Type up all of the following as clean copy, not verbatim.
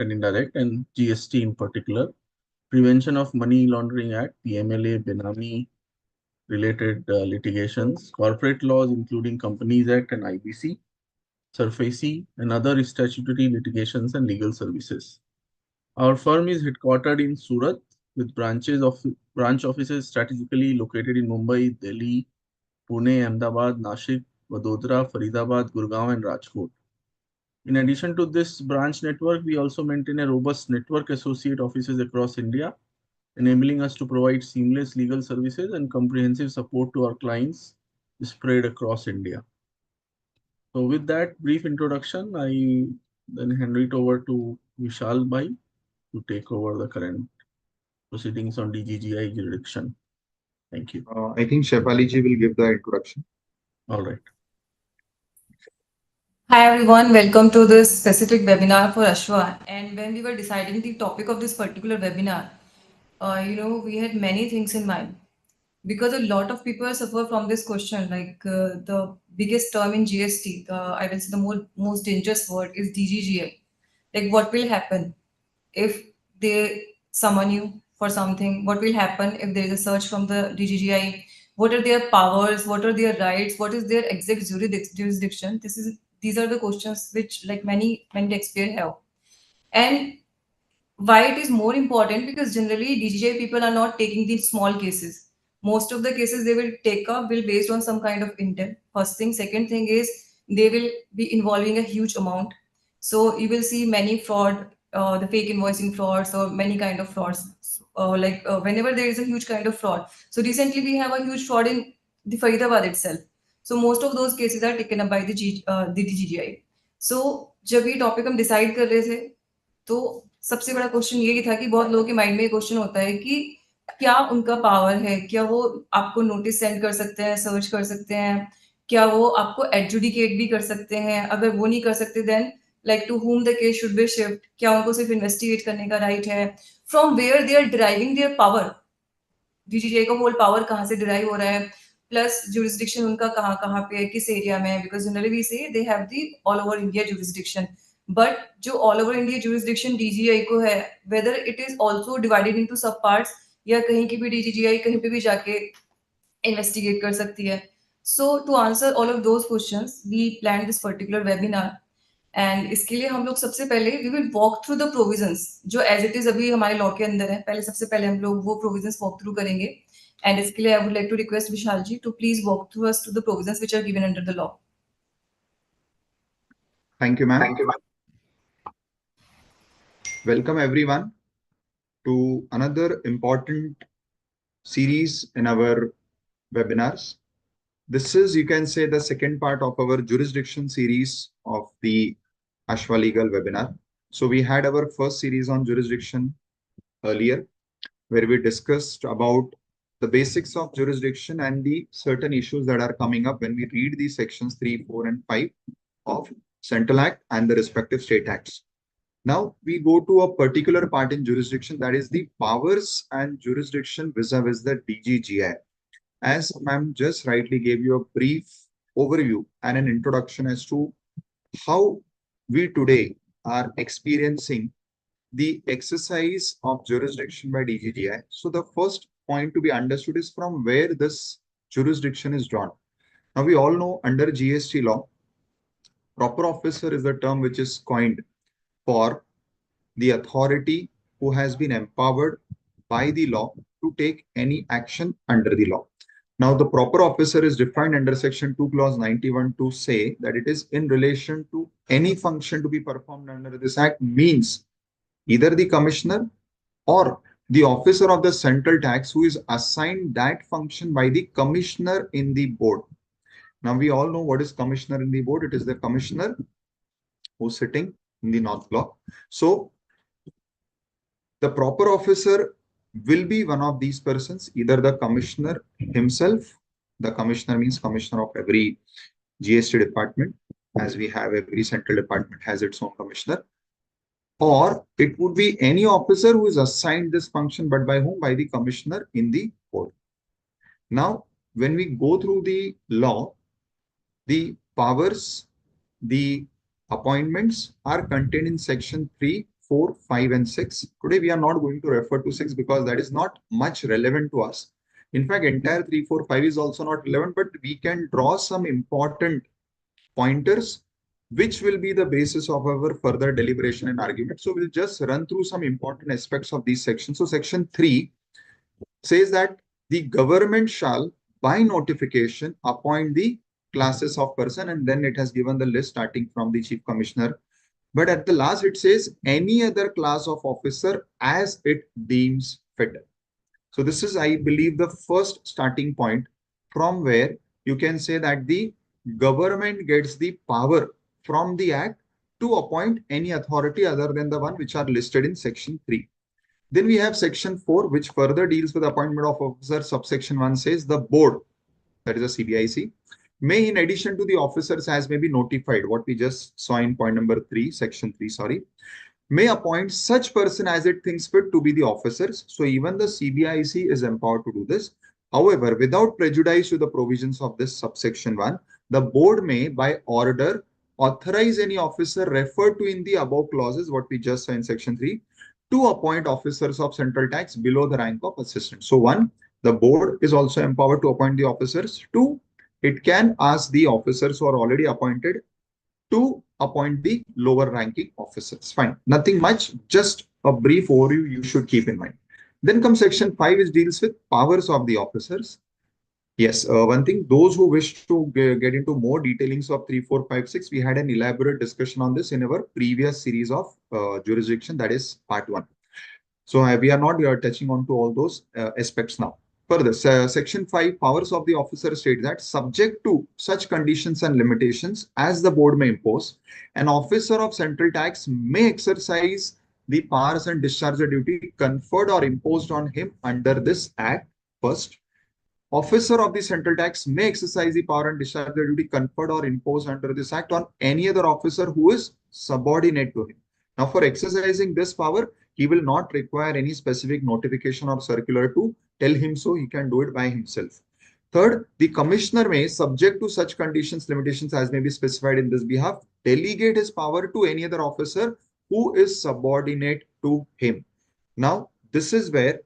and indirect, and GST in particular, Prevention of Money Laundering Act, PMLA, Benami related litigations, corporate laws including Companies Act and IBC, SURFACI, and other statutory litigations and legal services. Our firm is headquartered in Surat with branch offices strategically located in Mumbai, Delhi, Pune, Ahmedabad, Nashik, Vadodara, Faridabad, Gurgaon, and Rajkot. In addition to this branch network, we also maintain a robust network associate offices across India, enabling us to provide seamless legal services and comprehensive support to our clients spread across India. So with that brief introduction, I then hand it over to Vishal Bhai to take over the current proceedings on DGGI jurisdiction. Thank you. I think Shefali ji will give the introduction. All right. Hi everyone, welcome to this specific webinar for Ashwa. And when we were deciding the topic of this particular webinar, we had many things in mind because a lot of people suffer from this question. Like the biggest term in GST, I will say the most dangerous word is DGGI. Like what will happen if they summon you for something? What will happen if there is a search from the DGGI? What are their powers? What are their rights? What is their exact jurisdiction? These are the questions which like many taxpayers have. And why it is more important, because generally DGI people are not taking these small cases. Most of the cases they will take up will based on some kind of intent. First thing. Second thing is they will be involving a huge amount. So you will see many fraud, the fake invoicing frauds or many kind of frauds. Whenever there is a huge kind of fraud. So recently we have a huge fraud in the Faridabad itself. So most of those cases are taken up by the DGGI. So जब ये topic हम decide कर रहे थे तो सबसे बड़ा question ये था कि बहुत लोगों के माइंड में क्वेश्चन होता है कि क्या उनका पावर है, क्या वो आपको नोटिस सेंड कर सकते हैं, सर्च कर सकते हैं, क्या वो आपको एडजुडिकेट भी कर सकते हैं? अगर वो नहीं कर सकते then like to whom the case should be shift, क्या उनको सिर्फ इन्वेस्टिगेट करने का राइट है? From where they are driving their power, DGGI का होल पावर कहाँ से डिराइव हो रहा है, प्लस जुरिस्डिक्शन उनका कहाँ कहाँ पे है, किस एरिया में है? Because generally we say they have the all over India jurisdiction, but जो all over India jurisdiction DGGI को है, whether it is also divided into sub parts या कहीं की भी डीजीजीआई कहीं पे भी जाके इन्वेस्टिगेट कर सकती है. So to answer all of those questions we plan this particular webinar. And इसके लिए हम लोग सबसे पहले we will walk through the provisions जो एज इट इज अभी हमारे लॉ के अंदर है. पहले सबसे पहले हम लोग वो प्रोविजंस वॉक थ्रू करेंगे. एंड इसके लिए I would like to request Vishal ji to please walk through us to the provisions which are given under the law. Thank you, ma'am. Welcome everyone to another important series in our webinars. This is, you can say, the second part of our jurisdiction series of the Ashwa Legal webinar. So we had our first series on jurisdiction earlier, where we discussed about the basics of jurisdiction and the certain issues that are coming up when we read the sections 3, 4, and 5 of Central Act and the respective state acts. Now we go to a particular part in jurisdiction, that is the powers and jurisdiction vis-a-vis the DGGI. As ma'am just rightly gave you a brief overview and an introduction as to how we today are experiencing the exercise of jurisdiction by DGGI. So the first point to be understood is from where this jurisdiction is drawn. Now we all know under GST law, proper officer is the term which is coined for the authority who has been empowered by the law to take any action under the law. Now, the proper officer is defined under section 2 clause 91 to say that it is in relation to any function to be performed under this act, means either the commissioner or the officer of the central tax who is assigned that function by the commissioner in the board. Now, we all know what is commissioner in the board. It is the commissioner who's sitting in the north block. So the proper officer will be one of these persons, either the commissioner himself. The commissioner means commissioner of every GST department, as we have every central department has its own commissioner, or it would be any officer who is assigned this function, but by whom? By the commissioner in the board. Now, when we go through the law, the powers, the appointments are contained in section 3, 4, 5, and 6. Today, we are not going to refer to 6 because that is not much relevant to us. In fact, entire 3, 4, 5 is also not relevant, but we can draw some important pointers which will be the basis of our further deliberation and argument. So we'll just run through some important aspects of these sections. So section 3 says that the government shall by notification appoint the classes of person, and then it has given the list starting from the chief commissioner. But at the last it says any other class of officer as it deems fit. So this is, I believe, the first starting point from where you can say that the government gets the power from the act to appoint any authority other than the one which are listed in section 3. Then we have section 4, which further deals with appointment of officers. Subsection 1 says the board, that is a CBIC, may, in addition to the officers as may be notified, what we just saw in point number 3, section 3, sorry, may appoint such person as it thinks fit to be the officers. So even the CBIC is empowered to do this. However, without prejudice to the provisions of this subsection 1, the board may, by order, authorize any officer referred to in the above clauses, what we just saw in section 3, to appoint officers of central tax below the rank of assistant. So 1, the board is also empowered to appoint the officers. 2, it can ask the officers who are already appointed to appoint the lower ranking officers. Fine. Nothing much, just a brief overview you should keep in mind. Then comes section 5, which deals with powers of the officers. Yes, one thing, those who wish to get into more detailings of 3, 4, 5, 6, we had an elaborate discussion on this in our previous series of jurisdiction, that is part 1. So we are not touching on to all those aspects now. Further, section 5, powers of the officer state that subject to such conditions and limitations as the board may impose, an officer of central tax may exercise the powers and discharge the duty conferred or imposed on him under this act. First, officer of the central tax may exercise the power and discharge the duty conferred or imposed under this act on any other officer who is subordinate to him. Now, for exercising this power, he will not require any specific notification or circular to tell him so. He can do it by himself. Third, the commissioner may, subject to such conditions, limitations as may be specified in this behalf, delegate his power to any other officer who is subordinate to him. Now, this is where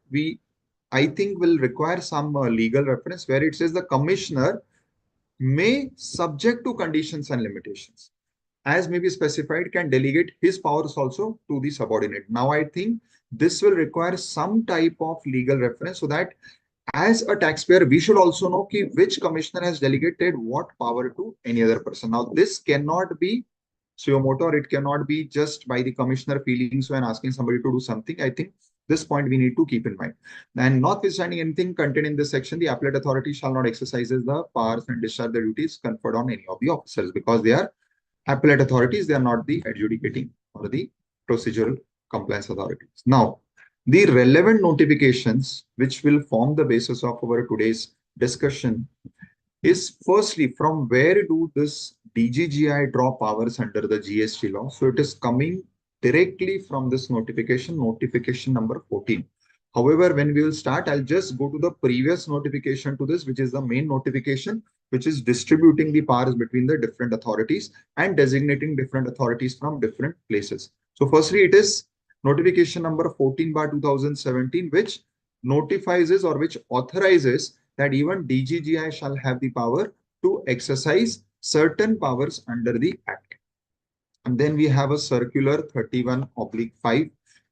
I think will require some legal reference where it says the commissioner may, subject to conditions and limitations as may be specified, can delegate his powers also to the subordinate. Now, I think this will require some type of legal reference so that as a taxpayer, we should also know which commissioner has delegated what power to any other person. Now, this cannot be suo motu, or it cannot be just by the commissioner feeling so and asking somebody to do something. I think this point we need to keep in mind. And notwithstanding anything contained in this section, the appellate authority shall not exercise the powers and discharge the duties conferred on any of the officers because they are appellate authorities, they are not the adjudicating or the procedural compliance authorities. Now, the relevant notifications which will form the basis of our today's discussion is firstly, from where do this DGGI draw powers under the GST law? So it is coming directly from this notification number 14. However, when we will start, I'll just go to the previous notification to this, which is the main notification, which is distributing the powers between the different authorities and designating different authorities from different places. So firstly, it is notification number 14/2017, which notifies or which authorizes that even DGGI shall have the power to exercise certain powers under the Act. And then we have a circular 31/5.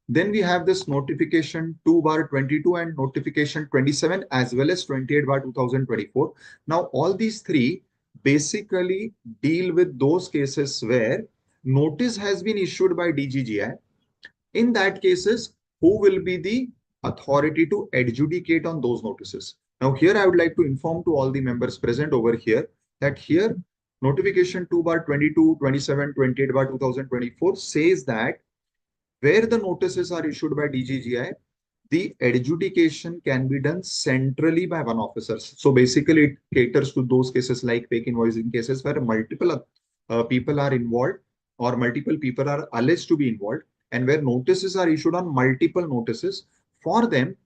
Then we have this notification 2/22 and notification 27 as well as 28/2024. Now, all these three basically deal with those cases where notice has been issued by DGGI. In that cases, who will be the authority to adjudicate on those notices? Now, here I would like to inform to all the members present over here that here notification 2/22, 27, 28/2024 says that where the notices are issued by DGGI, the adjudication can be done centrally by one officer. So basically, it caters to those cases like fake invoicing cases where multiple people are involved or multiple people are alleged to be involved, and where notices are issued on multiple notices. For them,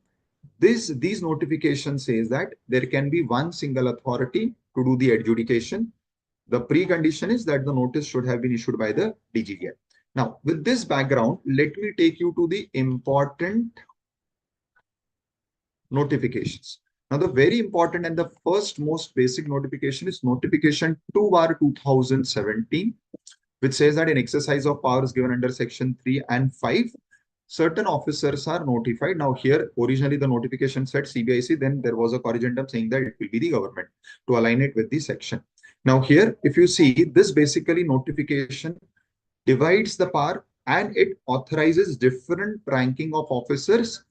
these notifications says that there can be one single authority to do the adjudication. The precondition is that the notice should have been issued by the DGGI. Now, with this background, let me take you to the important notifications. Now, the very important and the first most basic notification is notification 2/2017, which says that in exercise of powers given under section 3 and 5, certain officers are notified. Now, here, originally the notification said CBIC, then there was a corrigendum saying that it will be the government to align it with the section. Now, here, if you see, this basically notification divides the power and it authorizes different ranking of officers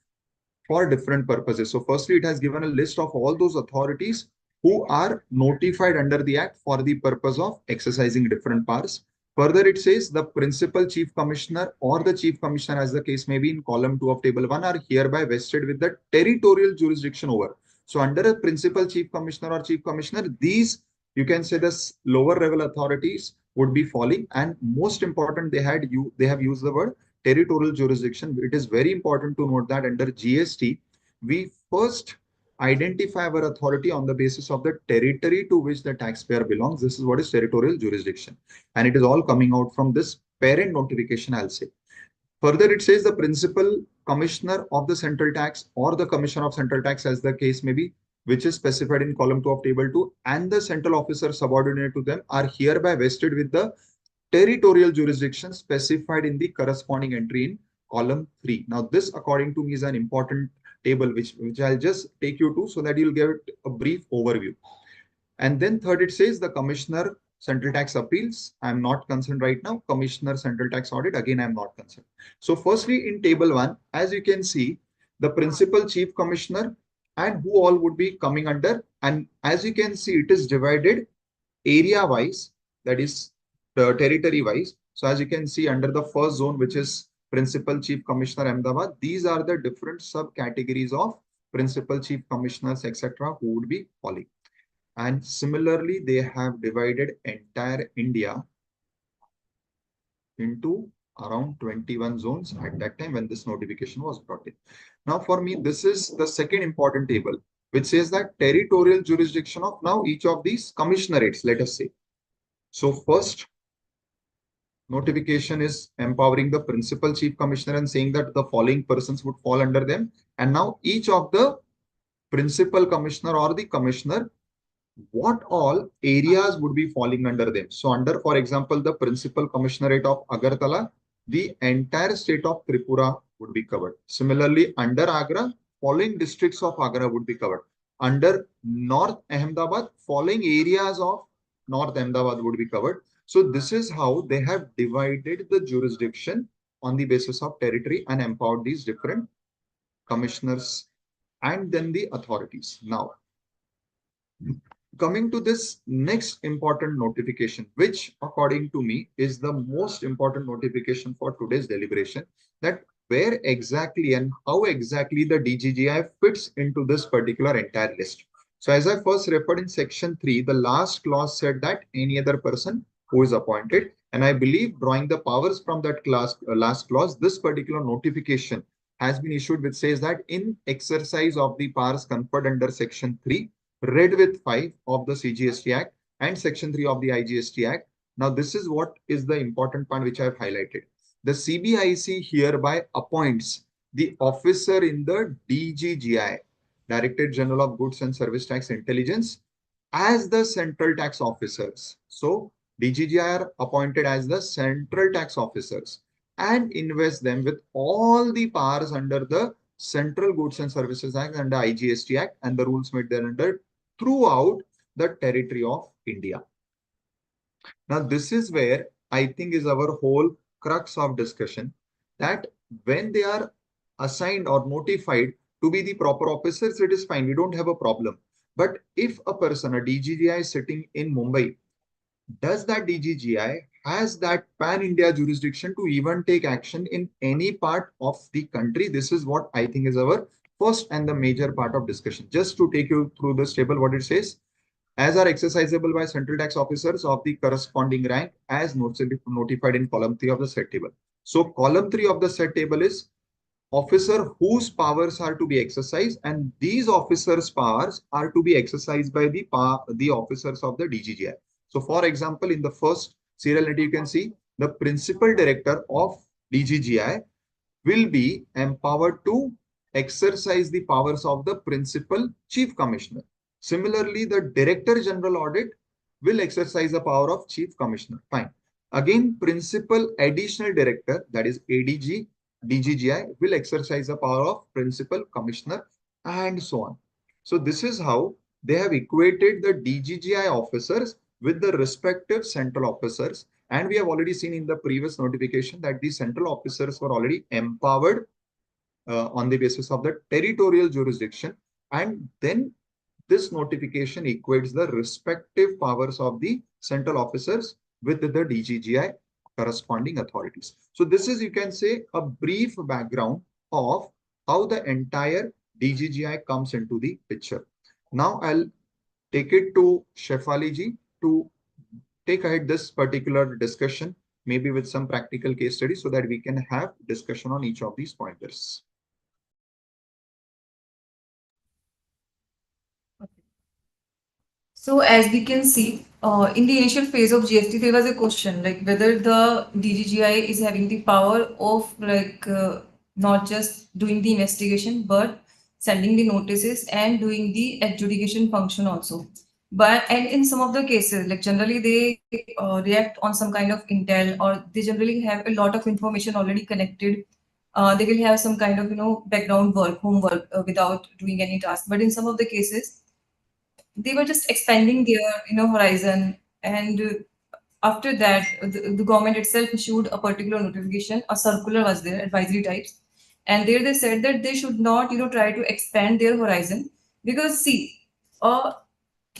for different purposes. So firstly, it has given a list of all those authorities who are notified under the act for the purpose of exercising different powers. Further, it says the principal chief commissioner or the chief commissioner, as the case may be, in column 2 of table 1, are hereby vested with the territorial jurisdiction over. So under a principal chief commissioner or chief commissioner, these, you can say, the lower level authorities would be falling. And most important, they have used the word territorial jurisdiction. It is very important to note that under GST, we first identify our authority on the basis of the territory to which the taxpayer belongs. This is what is territorial jurisdiction. And it is all coming out from this parent notification, I'll say. Further, it says the principal commissioner of the central tax or the commissioner of central tax, as the case may be, which is specified in column 2 of table 2, and the central officer subordinate to them are hereby vested with the territorial jurisdiction specified in the corresponding entry in column 3. Now, this, according to me, is an important table, which I'll just take you to so that you'll get a brief overview. And then third, it says the commissioner central tax appeals. I'm not concerned right now. Commissioner central tax audit, again, I'm not concerned. So firstly, in table 1, as you can see, the principal chief commissioner and who all would be coming under. And as you can see, it is divided area wise, that is the territory wise. So as you can see, under the first zone, which is principal chief commissioner Ahmedabad, these are the different subcategories of principal chief commissioners, etc., who would be falling. And similarly, they have divided entire India into around 21 zones at that time when this notification was brought in. Now, for me, this is the second important table, which says that territorial jurisdiction of now each of these commissionerates, let us say. So first notification is empowering the principal chief commissioner and saying that the following persons would fall under them. And now each of the principal commissioner or the commissioner, what all areas would be falling under them. So under, for example, the principal commissionerate of Agartala, the entire state of Tripura would be covered. Similarly, under Agra, following districts of Agra would be covered. Under North Ahmedabad, following areas of North Ahmedabad would be covered. So this is how they have divided the jurisdiction on the basis of territory and empowered these different commissioners and then the authorities. Now, coming to this next important notification, which according to me is the most important notification for today's deliberation, that where exactly and how exactly the DGGI fits into this particular entire list. So as I first referred in section 3, the last clause said that any other person who is appointed, and I believe drawing the powers from that last clause, this particular notification has been issued, which says that in exercise of the powers conferred under section 3, read with 5 of the CGST Act and section 3 of the IGST Act. Now, this is what is the important part which I have highlighted. The CBIC hereby appoints the officer in the DGGI, Directorate General of Goods and Service Tax Intelligence, as the central tax officers. So DGGI are appointed as the central tax officers and invest them with all the powers under the Central Goods and Services Act and the IGST Act and the rules made thereunder throughout the territory of India. Now, this is where I think is our whole crux of discussion, that when they are assigned or notified to be the proper officers, it is fine. We don't have a problem. But if a person, a DGGI is sitting in Mumbai, does that DGGI has that pan-India jurisdiction to even take action in any part of the country? This is what I think is our first and the major part of discussion. Just to take you through this table, what it says, as are exercisable by central tax officers of the corresponding rank as notified in column 3 of the said table. So column 3 of the said table is officer whose powers are to be exercised, and these officers' powers are to be exercised by the officers of the DGGI. So for example, in the first serial entry, you can see the principal director of DGGI will be empowered to exercise the powers of the principal chief commissioner. Similarly, the director general audit will exercise the power of chief commissioner. Fine. Again, principal additional director, that is ADG, DGGI, will exercise the power of principal commissioner and so on. So this is how they have equated the DGGI officers with the respective central officers. And we have already seen in the previous notification that the central officers were already empowered on the basis of the territorial jurisdiction. And then this notification equates the respective powers of the central officers with the DGGI corresponding authorities. So this is, you can say, a brief background of how the entire DGGI comes into the picture. Now I'll take it to Shefali ji to take ahead this particular discussion, maybe with some practical case studies, so that we can have discussion on each of these pointers. So as we can see, in the initial phase of GST, there was a question like whether the DGGI is having the power of not just doing the investigation, but sending the notices and doing the adjudication function also. But and in some of the cases, like generally they react on some kind of intel, or they generally have a lot of information already connected. They will have some kind of background work, homework without doing any task. But in some of the cases they were just expanding their horizon, and after that the government itself issued a particular notification, a circular was there, advisory types, and there they said that they should not try to expand their horizon, because see, uh,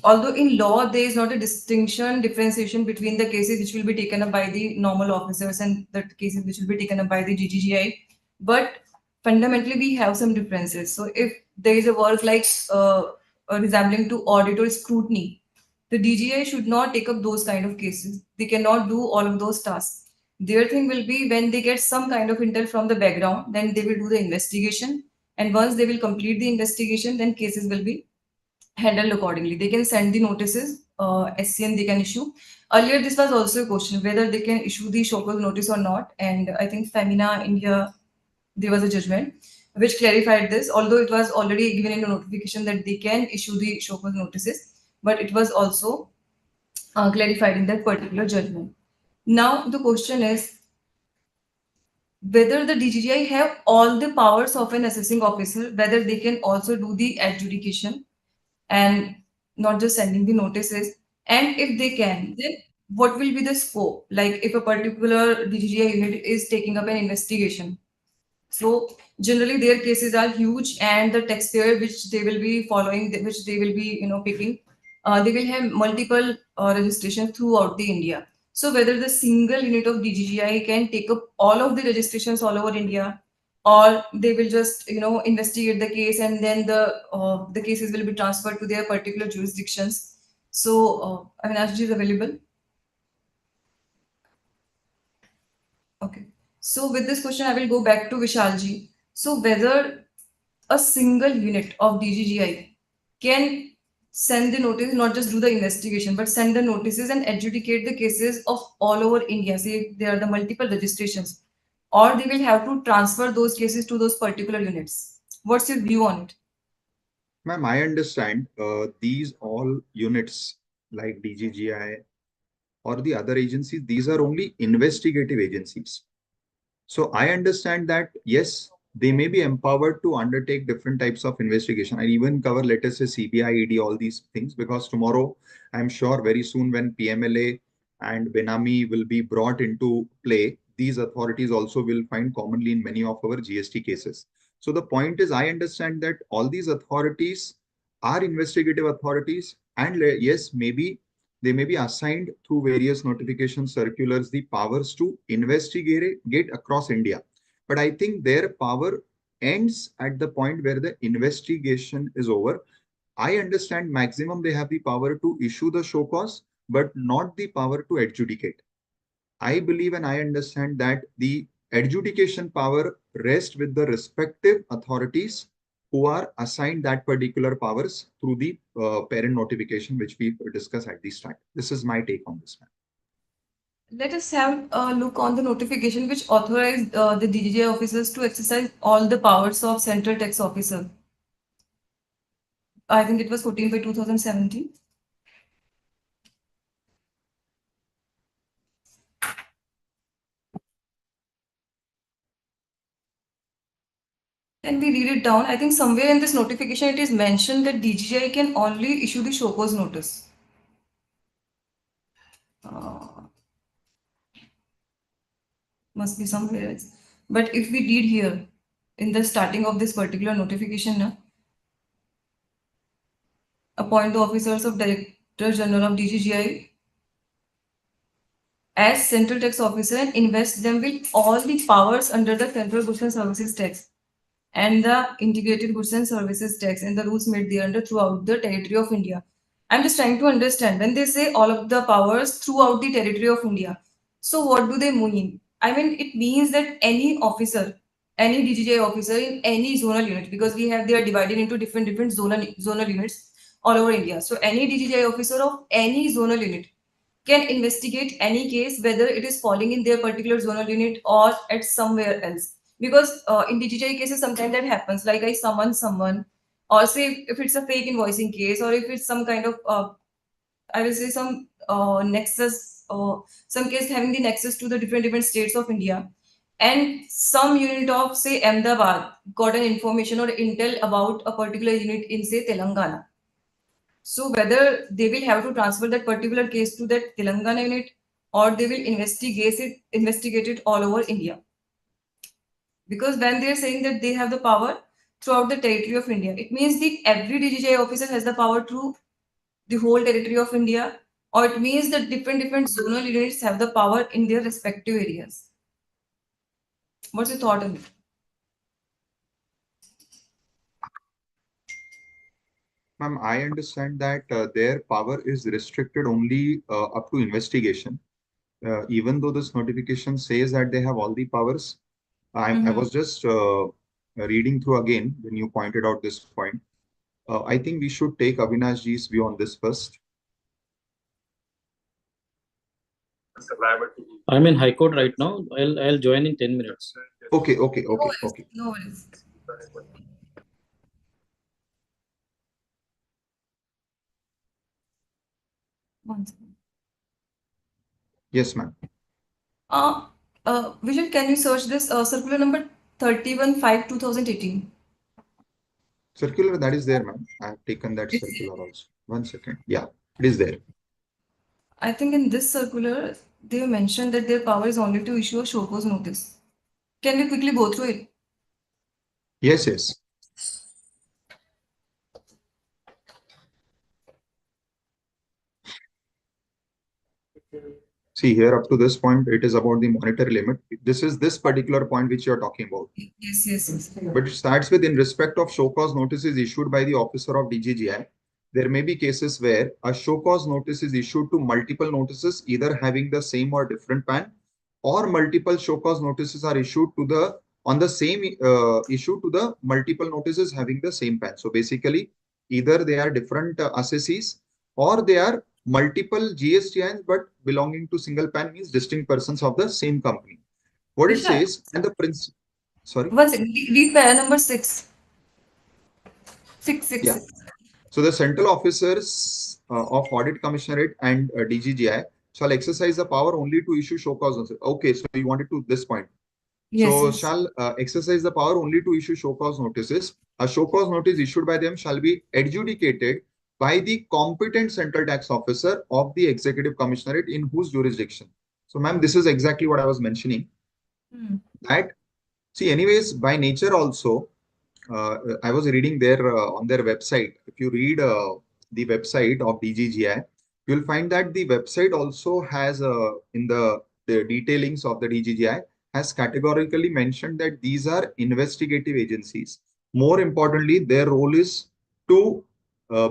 although in law there is not a distinction differentiation between the cases which will be taken up by the normal officers and the cases which will be taken up by the GGGI, but fundamentally we have some differences. So if there is a work like resembling to audit or scrutiny, the DGI should not take up those kind of cases. They cannot do all of those tasks. Their thing will be when they get some kind of intel from the background, then they will do the investigation, and once they will complete the investigation, then cases will be handled accordingly. They can send the notices, SCN they can issue. Earlier, this was also a question whether they can issue the show cause notice or not. And I think Femina India, there was a judgment which clarified this, although it was already given in a notification that they can issue the show cause notices, but it was also clarified in that particular judgment. Now, the question is whether the DGGI have all the powers of an assessing officer, whether they can also do the adjudication and not just sending the notices. And if they can, then what will be the scope? Like if a particular DGGI unit is taking up an investigation, so generally their cases are huge, and the taxpayer which they will be following, which they will be picking, they will have multiple registrations throughout the India. So whether the single unit of DGGI can take up all of the registrations all over India, or they will just investigate the case and then the cases will be transferred to their particular jurisdictions. So Avinash ji is available. Okay. So with this question, I will go back to Vishalji. So whether a single unit of DGGI can send the notice, not just do the investigation, but send the notices and adjudicate the cases of all over India. Say there are the multiple registrations, or they will have to transfer those cases to those particular units. What's your view on it? Ma'am, I understand these all units like DGGI or the other agencies, these are only investigative agencies. So I understand that, yes, they may be empowered to undertake different types of investigation. I even cover, let us say, CBI, ED, all these things, because tomorrow, I'm sure very soon when PMLA and Benami will be brought into play, these authorities also will find commonly in many of our GST cases. So the point is, I understand that all these authorities are investigative authorities, and yes, maybe they may be assigned through various notification circulars the powers to investigate across India. But I think their power ends at the point where the investigation is over. I understand maximum they have the power to issue the show cause, but not the power to adjudicate. I believe and I understand that the adjudication power rests with the respective authorities who are assigned that particular powers through the parent notification, which we discussed at the start. This is my take on this, man. Let us have a look on the notification which authorized the DGGI officers to exercise all the powers of Central Tax Officer. I think it was 14 by 2017. Can we read it down? I think somewhere in this notification it is mentioned that DGGI can only issue the show cause notice. Uh, must be somewhere else. But if we read here in the starting of this particular notification, appoint the officers of Director General of DGGI as Central Tax Officer and invest them with all the powers under the Central Goods and Services Tax and the Integrated Goods and Services Tax and the rules made thereunder throughout the territory of India. I'm just trying to understand when they say all of the powers throughout the territory of India. So what do they mean? I mean, it means that any officer, any DGGI officer in any zonal unit, because they are divided into different zonal units all over India. So any DGGI officer of any zonal unit can investigate any case whether it is falling in their particular zonal unit or at somewhere else, because in DGGI cases sometimes that happens, like I summon someone, or say if it's a fake invoicing case, or if it's some kind of I will say some nexus, some case having the nexus to the different states of India, and some unit of say Ahmedabad got an information or intel about a particular unit in say Telangana. So whether they will have to transfer that particular case to that Telangana unit, or they will investigate it all over India. Because when they are saying that they have the power throughout the territory of India, it means that every DGGI officer has the power through the whole territory of India, or it means that different zonal units have the power in their respective areas. What's your thought on it? Ma'am, I understand that their power is restricted only up to investigation. Even though this notification says that they have all the powers, I was just reading through again when you pointed out this point. I think we should take Avinash ji's view on this first. I'm in High Court right now. I'll join in 10 minutes. Okay. No worries. One second. Yes, ma'am. Vijay, can you search this circular number 31/5/2018? Circular, that is there, ma'am. I have taken that circular also. 1 second. Yeah, it is there. I think in this circular, they mentioned that their power is only to issue a show cause notice. Can we quickly go through it? Yes. See here up to this point, it is about the monetary limit. This is this particular point which you are talking about. Yes. But it starts with in respect of show cause notices issued by the officer of DGGI. There may be cases where a show cause notice is issued to multiple notices, either having the same or different PAN, or multiple show cause notices are issued to the on the same issue to the multiple notices having the same PAN. So basically, either they are different assessees or they are multiple GSTINs but belonging to single PAN, means distinct persons of the same company. What it says and the principle. Sorry. One second. Read para number 6. 6. Yeah. So the central officers of Audit Commissionerate and DGGI shall exercise the power only to issue show cause notice. Okay, so you wanted to this point. Yes. Shall exercise the power only to issue show cause notices. A show cause notice issued by them shall be adjudicated by the competent central tax officer of the executive commissionerate in whose jurisdiction. So, ma'am, this is exactly what I was mentioning. That, see, anyways, by nature also, I was reading there on their website. If you read the website of DGGI, you'll find that the website also has in the detailings of the DGGI has categorically mentioned that these are investigative agencies. More importantly, their role is to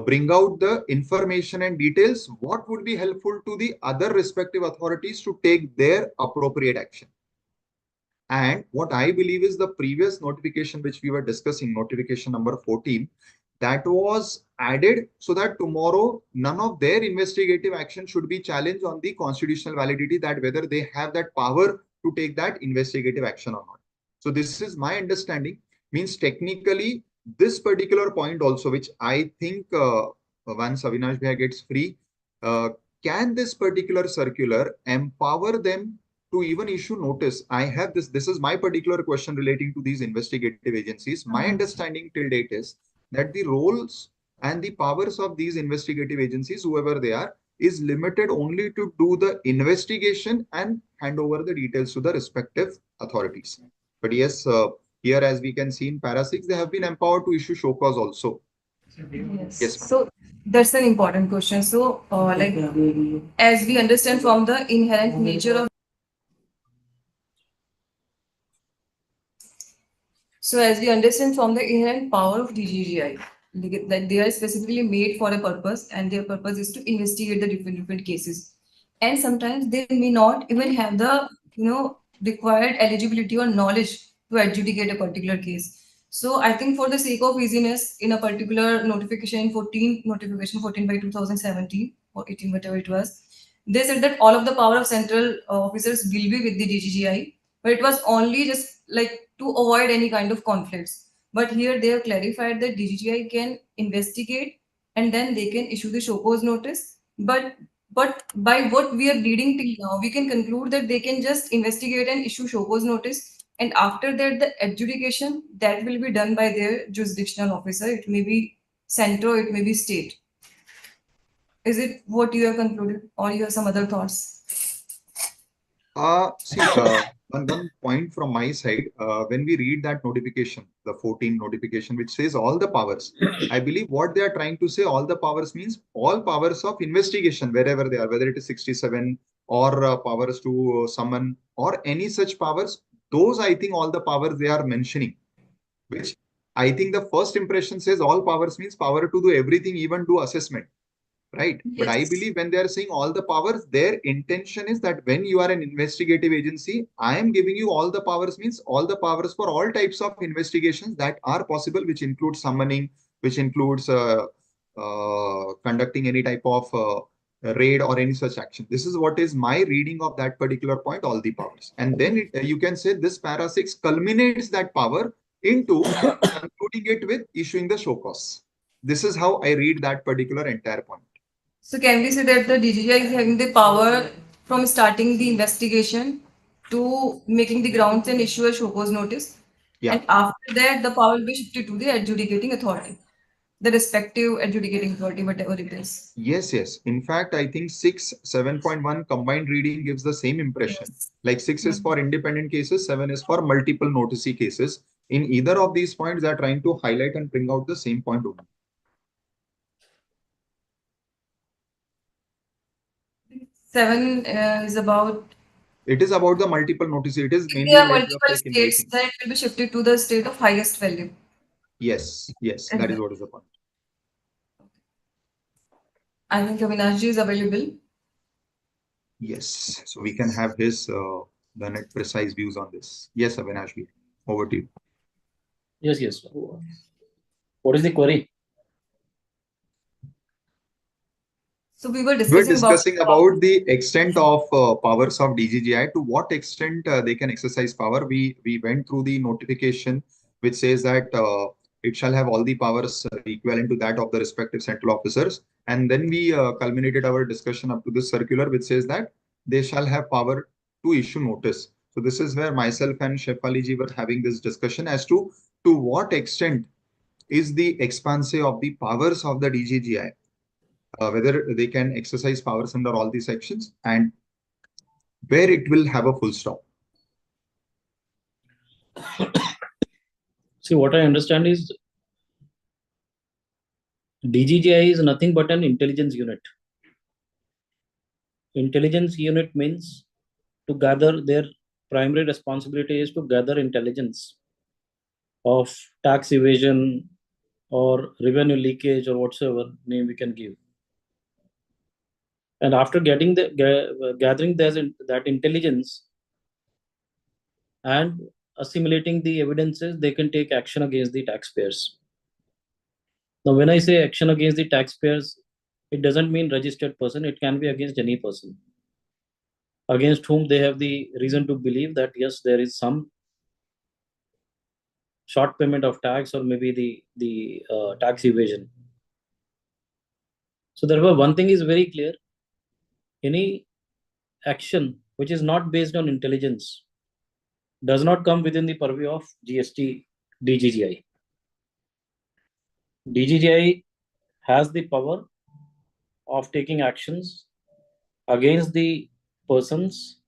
bring out the information and details what would be helpful to the other respective authorities to take their appropriate action. And what I believe is the previous notification which we were discussing, notification number 14, that was added so that tomorrow none of their investigative action should be challenged on the constitutional validity, that whether they have that power to take that investigative action or not. So this is my understanding. Means technically this particular point also, which I think once Avinash Bhai gets free, uh, can this particular circular empower them to even issue notice? I have this is my particular question relating to these investigative agencies. My understanding till date is that the roles and the powers of these investigative agencies, whoever they are, is limited only to do the investigation and hand over the details to the respective authorities. But yes, here as we can see in para 6, they have been empowered to issue show cause also. Yes. Yes. So that's an important question. So, like, as we understand from the inherent nature of So, as we understand from the inherent power of DGGI, that they are specifically made for a purpose, and their purpose is to investigate the different cases. And sometimes they may not even have the required eligibility or knowledge to adjudicate a particular case. So, I think for the sake of easiness, in a particular notification 14, notification 14 by 2017 or 18, whatever it was, they said that all of the power of central officers will be with the DGGI, but it was only just like to avoid any kind of conflicts. But here they have clarified that DGGI can investigate and then they can issue the show cause notice. But by what we are reading till now, we can conclude that they can just investigate and issue show cause notice. And after that, the adjudication that will be done by their jurisdictional officer. It may be central, it may be state. Is it what you have concluded, or you have some other thoughts? See, one point from my side, when we read that notification, the 14 notification, which says all the powers, I believe what they are trying to say, all the powers means all powers of investigation, wherever they are, whether it is 67 or powers to summon or any such powers, those I think all the powers they are mentioning, which I think the first impression says all powers means power to do everything, even do assessment. Right. But I Yes. believe when they are saying all the powers, their intention is that when you are an investigative agency, I am giving you all the powers means all the powers for all types of investigations that are possible, which includes summoning, which includes conducting any type of raid or any such action. This is what is my reading of that particular point, all the powers. And then you can say this para 6 culminates that power into concluding it with issuing the show cause. This is how I read that particular entire point. So can we say that the DGI is having the power from starting the investigation to making the grounds and issue a show cause notice? Yeah. And after that, the power will be shifted to the adjudicating authority, the respective adjudicating authority, whatever it is. Yes, yes. In fact, I think 6, 7.1 combined reading gives the same impression. Yes. Like 6 is Hmm. for independent cases, 7 is for multiple noticee cases. In either of these points, they are trying to highlight and bring out the same point only. 7 is about It is about the multiple noticee. It is if there mainly are related of multiple like states, invoicing. then it will be shifted to the state of highest value. Yes, yes. And That is what is the point. I think Avinash is available. Yes. So we can have his the net precise views on this. Yes, Avinash, over to you. Yes, yes. What is the query? So we were We're discussing about discussing about the extent of powers of DGGI, to what extent they can exercise power. We went through the notification which says that it shall have all the powers equivalent to that of the respective central officers. And then we culminated our discussion up to this circular which says that they shall have power to issue notice. So this is where myself and Shefali ji were having this discussion as to what extent is the expanse of the powers of the DGGI, whether they can exercise powers under all these sections, and where it will have a full stop. See, what I understand is DGGI is nothing but an intelligence unit. Intelligence unit means to gather, their primary responsibility is to gather intelligence of tax evasion or revenue leakage or whatsoever name we can give. And after getting gathering that intelligence and assimilating the evidences, they can take action against the taxpayers. Now, when I say action against the taxpayers, it doesn't mean registered person. It can be against any person against whom they have the reason to believe that yes, there is some short payment of tax or maybe the tax evasion. So therefore, one thing is very clear: any action which is not based on intelligence does not come within the purview of GST DGGI. DGGI has the power of taking actions against the persons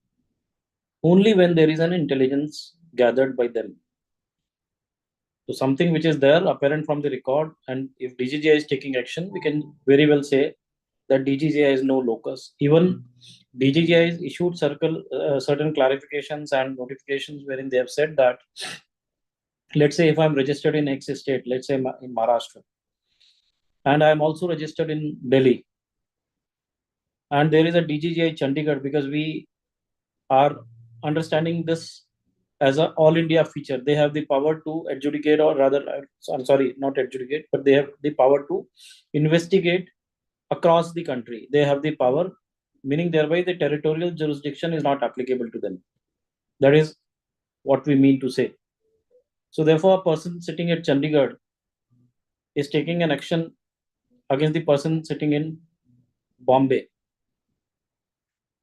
only when there is an intelligence gathered by them. So something which is there apparent from the record, and if DGGI is taking action, we can very well say that DGGI is no locus. Even DGGI has issued certain clarifications and notifications wherein they have said that, let's say if I'm registered in X state, let's say in Maharashtra, and I'm also registered in Delhi, and there is a DGGI Chandigarh, because we are understanding this as an all India feature. They have the power to adjudicate, or rather, I'm sorry, not adjudicate, but they have the power to investigate across the country. They have the power, meaning thereby the territorial jurisdiction is not applicable to them. That is what we mean to say. So therefore, a person sitting at Chandigarh is taking an action against the person sitting in Bombay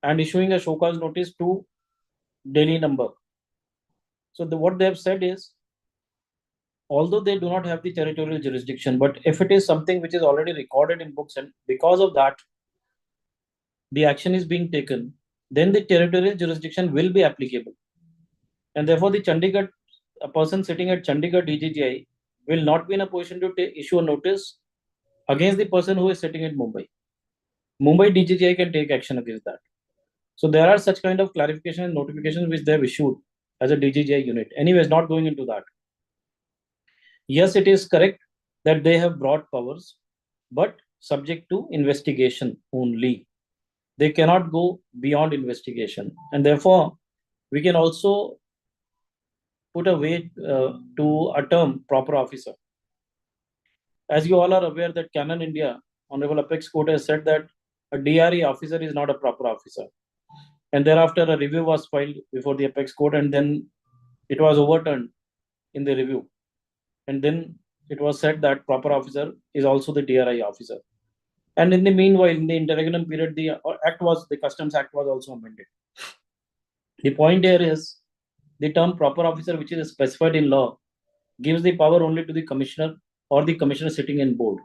and issuing a show cause notice to Delhi number. So what they have said is, although they do not have the territorial jurisdiction, but if it is something which is already recorded in books, and because of that the action is being taken, then the territorial jurisdiction will be applicable. And therefore, a person sitting at Chandigarh DGGI will not be in a position to issue a notice against the person who is sitting in Mumbai. Mumbai DGGI can take action against that. So there are such kind of clarification and notifications which they have issued as a DGGI unit. Anyways, not going into that. Yes, it is correct that they have broad powers, but subject to investigation only. They cannot go beyond investigation. And therefore, we can also put a way to a term proper officer. As you all are aware that Canon India, Honorable Apex Court has said that a DRE officer is not a proper officer. And thereafter, a review was filed before the Apex Court, and then it was overturned in the review. And then it was said that proper officer is also the DRI officer. And in the meanwhile, in the interregnum period, the Customs Act was also amended. The point here is the term proper officer, which is specified in law, gives the power only to the commissioner or the commissioner sitting in board.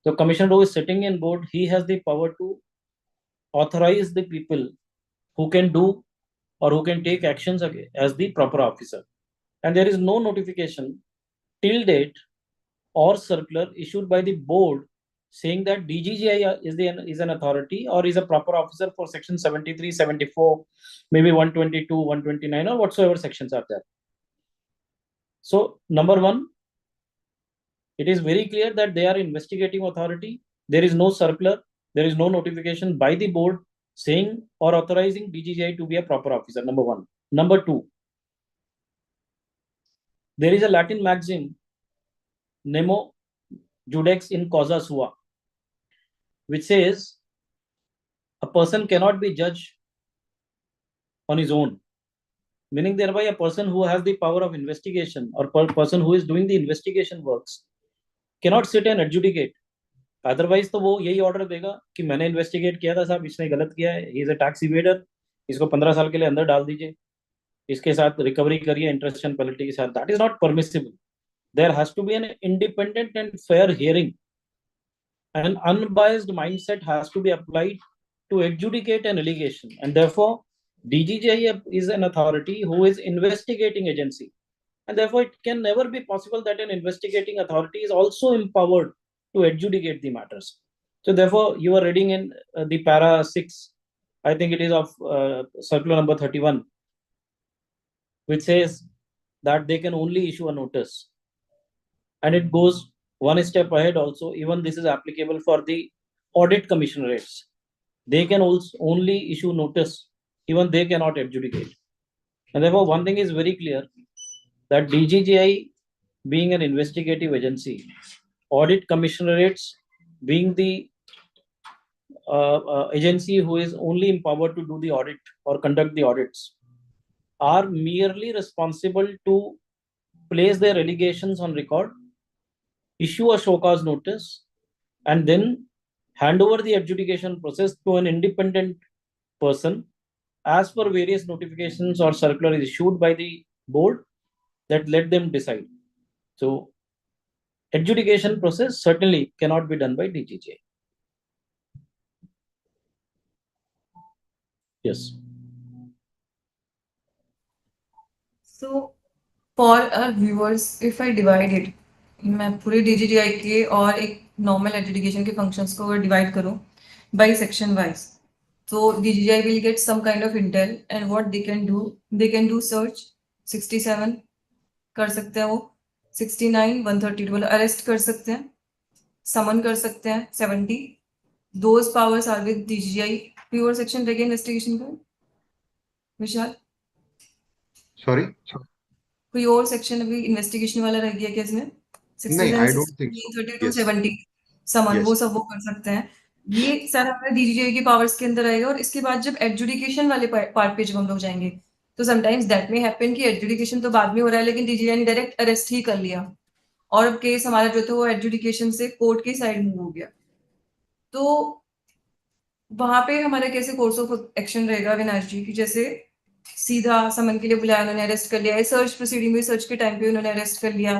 So commissioner who is sitting in board, he has the power to authorize the people who can do or who can take actions as the proper officer. And there is no notification till date or circular issued by the board saying that DGGI is an authority or is a proper officer for section 73, 74, maybe 122, 129, or whatsoever sections are there. So number one, it is very clear that they are investigating authority. There is no circular, there is no notification by the board saying or authorizing DGGI to be a proper officer, number one. Number two, there is a Latin maxim, nemo judex in causa sua, which says a person cannot be judged on his own, meaning thereby a person who has the power of investigation or person who is doing the investigation works cannot sit and adjudicate. Otherwise तो वो यही order देगा कि मैंने investigate किया था साहब, इसने गलत किया है, ही इज अ टैक्स इवेडर, इसको 15 साल के लिए अंदर डाल दीजिए, इसके साथ रिकवरी करिए इंटरेस्ट एंड पेनल्टी के साथ. That is not permissible. There has to be an independent and fair hearing. An unbiased mindset has to be applied to adjudicate an allegation, and therefore DGGI is an authority who is investigating agency, and therefore it can never be possible that an investigating authority is also empowered to adjudicate the matters. So therefore you are reading in the para 6, I think it is of circular number 31, which says that they can only issue a notice, and it goes one step ahead also. Even this is applicable for the audit commissionerates. They can also only issue notice, even they cannot adjudicate. And therefore one thing is very clear, that DGGI being an investigative agency audit commissionerates, being the agency who is only empowered to do the audit or conduct the audits, are merely responsible to place their allegations on record, issue a show cause notice, and then hand over the adjudication process to an independent person as per various notifications or circular issued by the board that let them decide. So adjudication process certainly cannot be done by DGGI. Yes. So for our viewers, if I divide it, मैं पूरे DGGI के और एक normal adjudication के functions को अगर divide करूँ by section wise, so DGGI will get some kind of intel and what they can do search 67 कर सकते हैं वो, 69 132 वाला अरेस्ट कर सकते हैं, समन कर सकते हैं 70, those powers are with DGGI. Pure section रह गया इन्वेस्टिगेशन का विशाल, Sorry? कोई और सेक्शन अभी इन्वेस्टिगेशन वाला रह गया क्या इसमें? नहीं, 67 I don't think so. 30 to Yes. 70 summon Yes. वो सब वो कर सकते हैं. ये सारा हमारे DGGI की पावर्स के अंदर आएगा. और इसके बाद जब एडजुडिकेशन वाले पार्ट पे जब हम लोग जाएंगे तो समटाइम्स दैट मे हैपन कि एडजुडिकेशन तो बाद में हो रहा है लेकिन DGGI ने डायरेक्ट अरेस्ट ही कर लिया और अब केस हमारा जो था वो एडजुडिकेशन से कोर्ट के साइड मूव हो गया. तो वहां पे हमारा कैसे कोर्स ऑफ एक्शन रहेगा अविनाश जी की? जैसे सीधा समन के लिए बुलाया, उन्होंने अरेस्ट कर लिया, सर्च प्रोसीडिंग में सर्च के टाइम पे उन्होंने अरेस्ट कर लिया,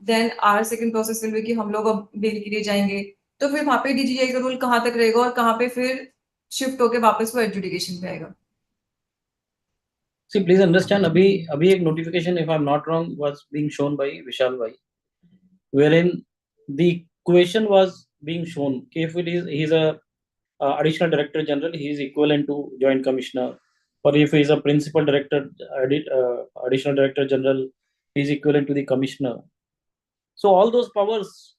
then our second process will be कि हम लोग अब बेल के लिए जाएंगे. तो फिर वहां पे DGGI का रोल कहाँ तक रहेगा और कहाँ पे फिर शिफ्ट होके वापस वो एडजुडिकेशन पे आएगा? See, please understand, abhi ek notification, if I'm not wrong, was being shown by Vishal Bhai, wherein the question was being shown. If it is, he's a additional director general, he is equivalent to joint commissioner, or if he is a principal director, additional director general, he is equivalent to the commissioner. So all those powers,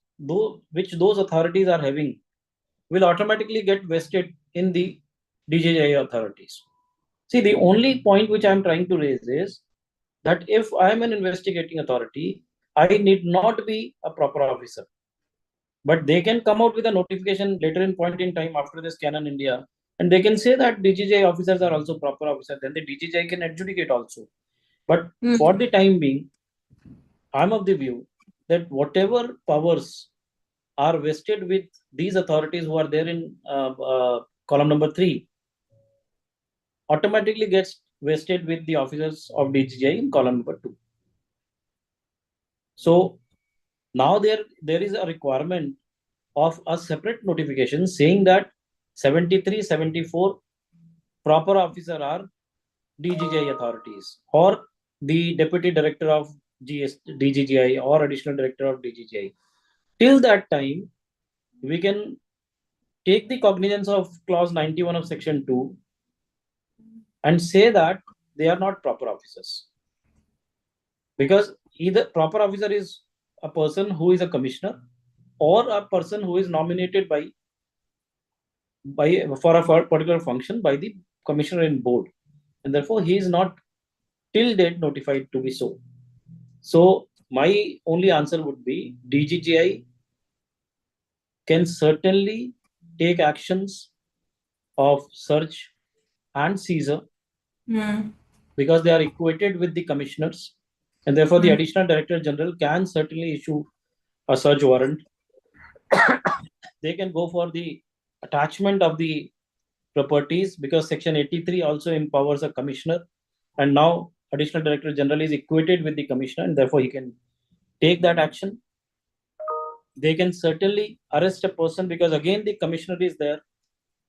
which those authorities are having, will automatically get vested in the DGGI authorities. See, the only point which I am trying to raise is that if I am an investigating authority, I need not be a proper officer. But they can come out with a notification later in point in time after this Canon India, and they can say that DGGI officers are also proper officers. Then the DGGI can adjudicate also. But for the time being, I'm of the view that whatever powers are vested with these authorities who are there in column number 3 automatically gets vested with the officers of DGGI in column number 2. So now there is a requirement of a separate notification saying that 73, 74 proper officer are DGGI authorities or the deputy director of DGGI or additional director of DGGI. Till that time, we can take the cognizance of clause 91 of section 2 and say that they are not proper officers. Because either proper officer is a person who is a commissioner or a person who is nominated by for a particular function by the commissioner in board, and therefore he is not till date notified to be so. So my only answer would be DGGI can certainly take actions of search and seizure because they are equated with the commissioners, and therefore the additional director general can certainly issue a search warrant. They can go for the attachment of the properties because section 83 also empowers a commissioner, and now additional director general is equated with the commissioner, and therefore he can take that action. They can certainly arrest a person because again the commissioner is there,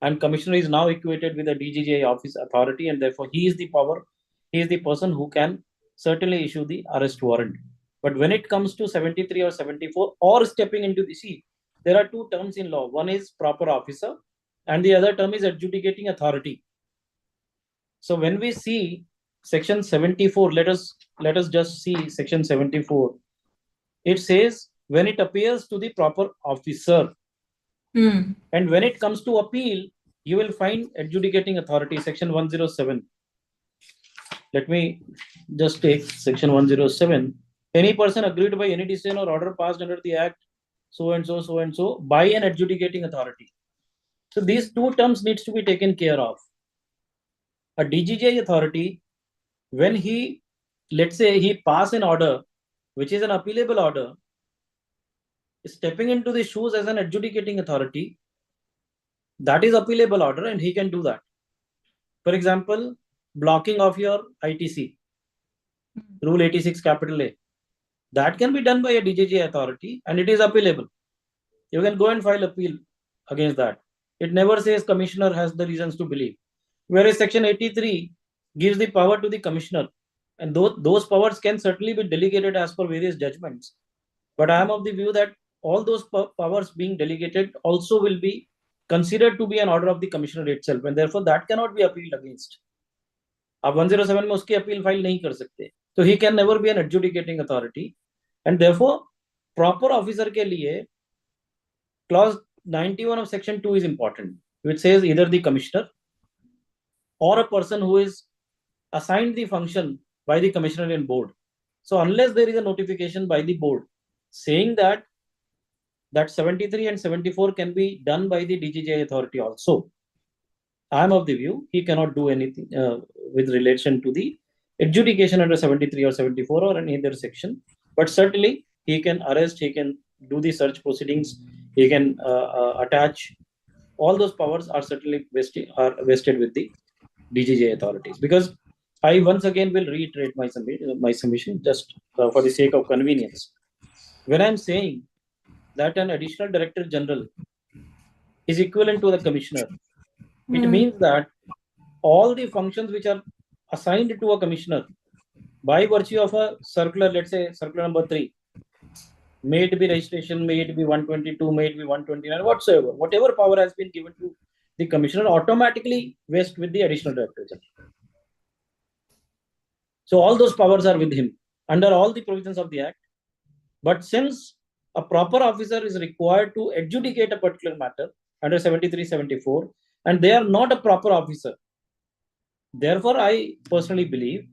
and commissioner is now equated with the DGGI office authority, and therefore he is the power, he is the person who can certainly issue the arrest warrant. But when it comes to 73 or 74 or stepping into the sea, there are two terms in law. One is proper officer and the other term is adjudicating authority. So when we see section 74, let us just see section 74. It says when it appears to the proper officer, and when it comes to appeal, you will find adjudicating authority, section 107. Let me just take section 107. Any person aggrieved by any decision or order passed under the act so and so by an adjudicating authority. So these two terms needs to be taken care of. A DGGI authority, when he, let's say he pass an order, which is an appealable order, stepping into the shoes as an adjudicating authority, that is appealable order and he can do that. For example, blocking of your ITC, Rule 86 capital A, that can be done by a DGGI authority and it is appealable. You can go and file appeal against that. It never says commissioner has the reasons to believe. Whereas section 83 gives the power to the commissioner, and those powers can certainly be delegated as per various judgments. But I am of the view that all those powers being delegated also will be considered to be an order of the commissioner itself, and therefore that cannot be appealed against. आप 107 में उसकी appeal file नहीं कर सकते, तो he can never be an adjudicating authority, and therefore proper officer के लिए clause 91 of section 2 is important, which says either the commissioner or a person who is assigned the function by the commissioner and board. So unless there is a notification by the board saying that 73 and 74 can be done by the DGGI authority also, I am of the view he cannot do anything with relation to the adjudication under 73 or 74 or any other section. But certainly he can arrest, he can do the search proceedings, he can attach. All those powers are certainly vested with the DGGI authorities. Because I once again will reiterate my submission just for the sake of convenience. When I am saying that an additional director general is equivalent to the commissioner, it means that all the functions which are assigned to a commissioner by virtue of a circular, let's say circular number 3, may it be registration, may it be 122, may it be 129, whatsoever, whatever power has been given to the commissioner automatically vests with the additional director general. So all those powers are with him under all the provisions of the act. But since a proper officer is required to adjudicate a particular matter under 73, 74, and they are not a proper officer, therefore I personally believe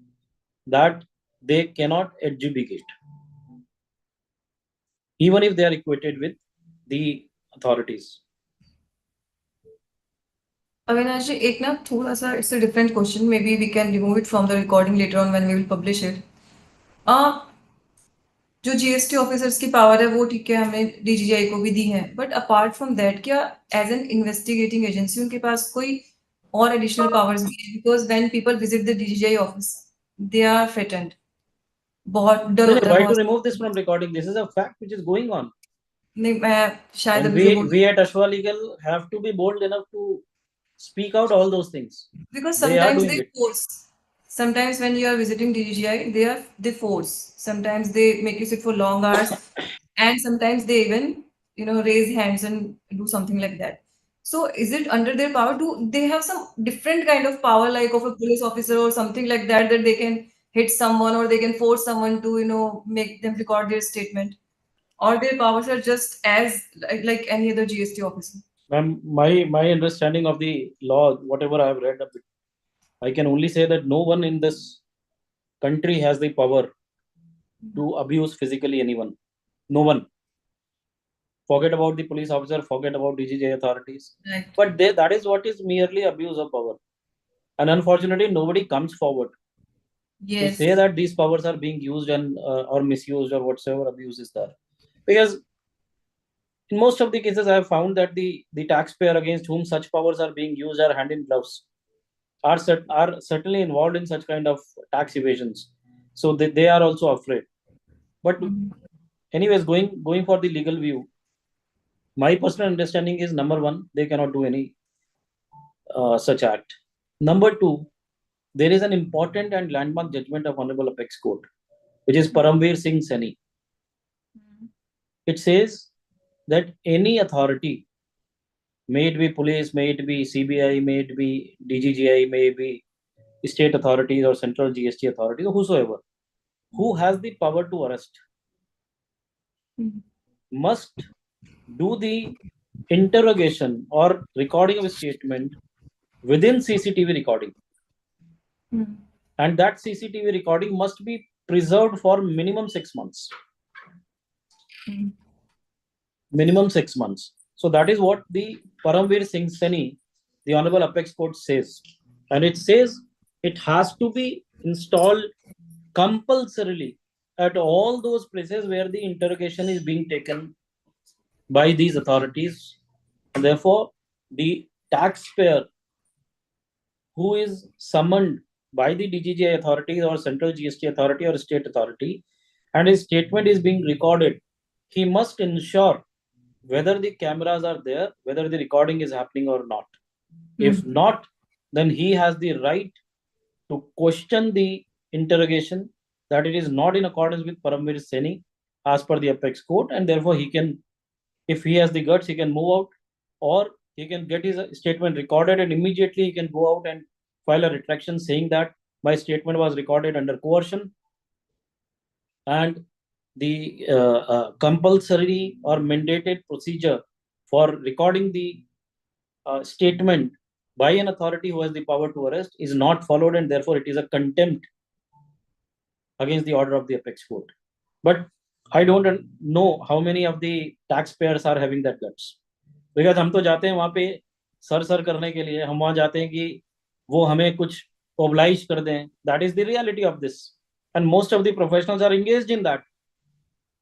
that they cannot adjudicate, even if they are equated with the authorities. Avinash ji, एक ना थोड़ा सा it's a different question. Maybe we can remove it from the recording later on when we will publish it. जो GST officers की power है वो ठीक है हमने डीजीजीआई को भी दी है, बट अपार्ट फ्रॉम दैट क्या एज एन इन्वेस्टिगेटिंग एजेंसी उनके पास कोई और एडिशनल पावर्स भी है? Because when people visit the DGGI office they are threatened, बहुत डर होता है। Why to remove this from recording? This is a fact which is going on. नहीं, मैं शायद and we at Ashwa Legal have to be bold enough to speak out all those things. Because sometimes they force. Sometimes when you are visiting DGGI, they force. Sometimes they make you sit for long hours, and sometimes they even raise hands and do something like that. So is it under their power? Do they have some different kind of power, like of a police officer or something like that, that they can hit someone or they can force someone to make them record their statement, or their powers are just as like any other GST officer? Ma'am, my understanding of the law, whatever I have read a bit, I can only say that no one in this country has the power to abuse physically anyone. No one. Forget about the police officer, forget about DGGI authorities. Right. But that is what is merely abuse of power. And unfortunately, nobody comes forward to say that these powers are being used and or misused or whatsoever abuse is there. Because in most of the cases, I have found that the taxpayer against whom such powers are being used are hand in gloves, are certainly involved in such kind of tax evasions. So they are also afraid. But anyways, going for the legal view, my personal understanding is, number one, they cannot do any such act. Number two, there is an important and landmark judgment of Honorable Apex Court, which is Paramveer Singh Saini. It says that any authority, may it be police, may it be CBI, may it be DGGI, may it be state authorities or central GST authorities or whosoever, who has the power to arrest, must do the interrogation or recording of a statement within CCTV recording. And that CCTV recording must be preserved for minimum 6 months. minimum 6 months. So that is what the Paramveer Singh Seni, the Honorable Apex Court says. And it says it has to be installed compulsorily at all those places where the interrogation is being taken by these authorities. And therefore, the taxpayer who is summoned by the DGGI authorities or central GST authority or state authority, and his statement is being recorded, he must ensure whether the cameras are there, whether the recording is happening or not. If not, then he has the right to question the interrogation that it is not in accordance with Paramveer Seni as per the Apex Court, and therefore he can, if he has the guts, he can move out, or he can get his statement recorded and immediately he can go out and file a retraction saying that my statement was recorded under coercion. And the compulsory or mandated procedure for recording the statement by an authority who has the power to arrest is not followed, and therefore it is a contempt against the order of the Apex Court. But I don't know how many of the taxpayers are having that guts. Because हम तो जाते हैं वहाँ पे sir करने के लिए, हम वहाँ जाते हैं कि वो हमें कुछ oblige कर दें. That is the reality of this. And most of the professionals are engaged in that.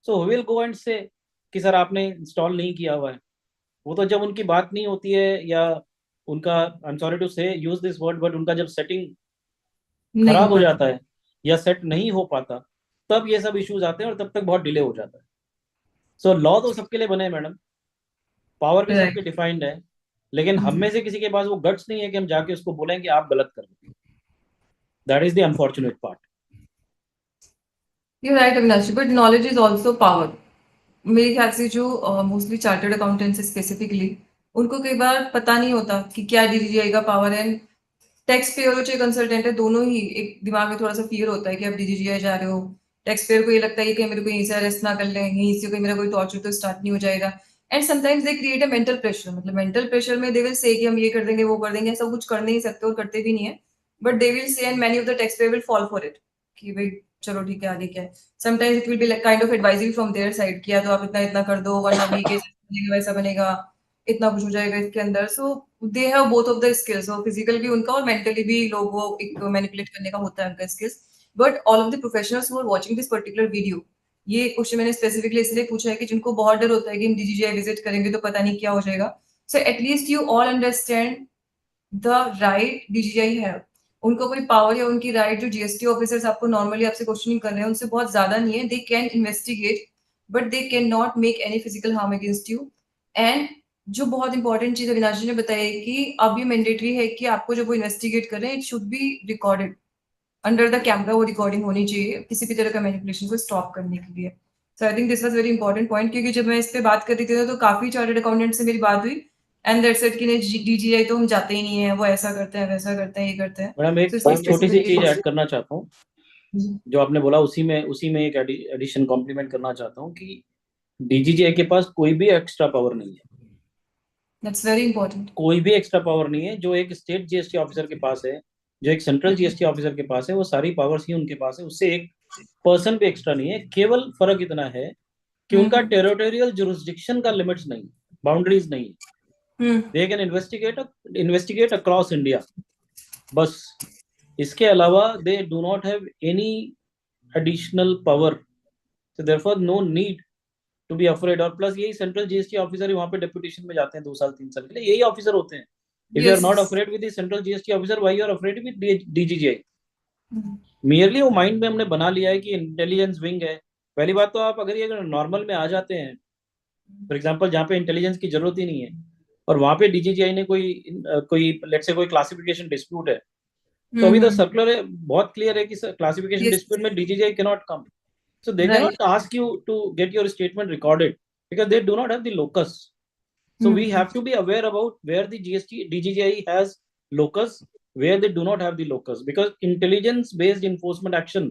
So who will go and say कि सर आपने इंस्टॉल नहीं किया हुआ है. वो तो जब उनकी बात नहीं होती है, या उनका, आई एम सॉरी टू से यूज दिस वर्ड, बट उनका जब सेटिंग खराब हो जाता है या सेट नहीं हो पाता, तब ये सब इश्यूज आते हैं और तब तक बहुत डिले हो जाता है. सो लॉ तो सबके लिए बने हैं मैडम, पावर भी सबके डिफाइंड है, लेकिन हम में से किसी के पास वो गट्स नहीं है कि हम जाके उसको बोलें कि आप गलत कर रहे हैं. That is the unfortunate part. You're right, Avinash, but knowledge is also power. मेरे ख्याल से जो मोस्टली चार्टर्ड अकाउंटेंट्स स्पेसिफिकली, उनको कई बार पता नहीं होता कि क्या डीजीजीआई का पावर है. टैक्स पेयर हो चाहे कंसल्टेंट है, दोनों ही एक दिमाग में थोड़ा सा फियर होता है कि आप डीजीजीआई जा रहे हो. टैक्स पेयर को ये लगता है कि मेरे को यहीं से अरेस्ट ना कर लें, यहीं से कोई मेरा कोई टॉर्चर तो स्टार्ट नहीं हो जाएगा. And sometimes they create a mental pressure. मतलब मेंटल प्रेशर में दे विल से कि हम ये कर देंगे, वो कर देंगे. ऐसा कुछ कर नहीं सकते और करते भी नहीं है, but they will say, and many of the tax payer will fall for it कि भाई चलो ठीक है, आगे क्या है. Sometimes it will be kind of advisory from their side, किया तो आप इतना इतना कर दो वरना भी केस बनेगा, वैसा बनेगा, इतना कुछ हो जाएगा इसके अंदर. So they have both of the skills, और फिजिकल भी उनका और मेंटली भी लोग वो एक मैनिपुलेट करने का होता है उनका skills. But all of the professionals who are watching this particular video, ये क्वेश्चन मैंने स्पेसिफिकली इसलिए पूछा है कि जिनको बहुत डर होता है कि हम डीजीजीआई विजिट करेंगे तो पता नहीं क्या हो जाएगा. So at least you all understand the right DGGI है. उनको कोई पावर या उनकी राइट जो जीएसटी ऑफिसर्स आपको नॉर्मली आपसे क्वेश्चनिंग कर रहे हैं उनसे बहुत ज्यादा नहीं है. दे can investigate but they can not make any physical harm against you. And जो बहुत इंपॉर्टेंट चीज अविनाश जी ने बताई है कि अब ये मैंडेटरी है कि आपको जब वो इन्वेस्टिगेट कर रहे हैं, it should be recorded under the camera. वो रिकॉर्डिंग होनी चाहिए किसी भी तरह का मैनिपुलेशन को स्टॉप करने के लिए. So I think this was very important point, क्योंकि जब मैं इस पे बात कर रही थी तो काफी चार्टर्ड अकाउंटेंट से मेरी बात हुई एंड दैट सेड कि नहीं डीजीआई तो हम जाते ही नहीं है, वो ऐसा करते हैं, वैसा करते हैं, ये करते हैं. मैडम एक छोटी सी चीज ऐड करना चाहता हूँ, जो आपने बोला उसी में एक एडिशन कॉम्प्लीमेंट करना चाहता हूँ कि डीजीजीआई के पास कोई भी एक्स्ट्रा पावर नहीं है. That's very important. कोई भी एक्स्ट्रा पावर नहीं है. जो एक स्टेट जीएसटी ऑफिसर के पास है, जो एक सेंट्रल जीएसटी ऑफिसर के पास है, वो सारी पावर्स ही उनके पास है. उससे एक पर्सन भी एक्स्ट्रा नहीं है. केवल फर्क इतना है कि उनका टेरिटोरियल जुरिस्डिक्शन का लिमिट्स नहीं, बाउंड्रीज नहीं. They can investigate across India, बस. इसके अलावा they do not have any additional power. So therefore no need to be afraid. और प्लस यही सेंट्रल जीएसटी ऑफिसर वहां पे डेप्यूटेशन में जाते हैं 2 साल 3 साल के लिए, यही ऑफिसर होते हैं. If you are not afraid with the central GST officer, why you are afraid with DGGI? Merely वो माइंड में हमने बना लिया है कि इंटेलिजेंस विंग है. पहली बात तो आप अगर ये नॉर्मल में आ जाते हैं, फॉर एग्जांपल जहाँ पे इंटेलिजेंस की जरूरत ही नहीं है, और वहां पे डीजीजीआई ने कोई लेट्स से कोई क्लासिफिकेशन डिस्प्यूट है, तो अभी तो सर्कुलर बहुत क्लियर है कि क्लासिफिकेशन डिस्प्यूट में DGGI can not come. So they cannot ask you to get your statement recorded because they do not have the locus. So we have to be aware about where the DGGI has locus, where they do not have the locus, because intelligence based enforcement action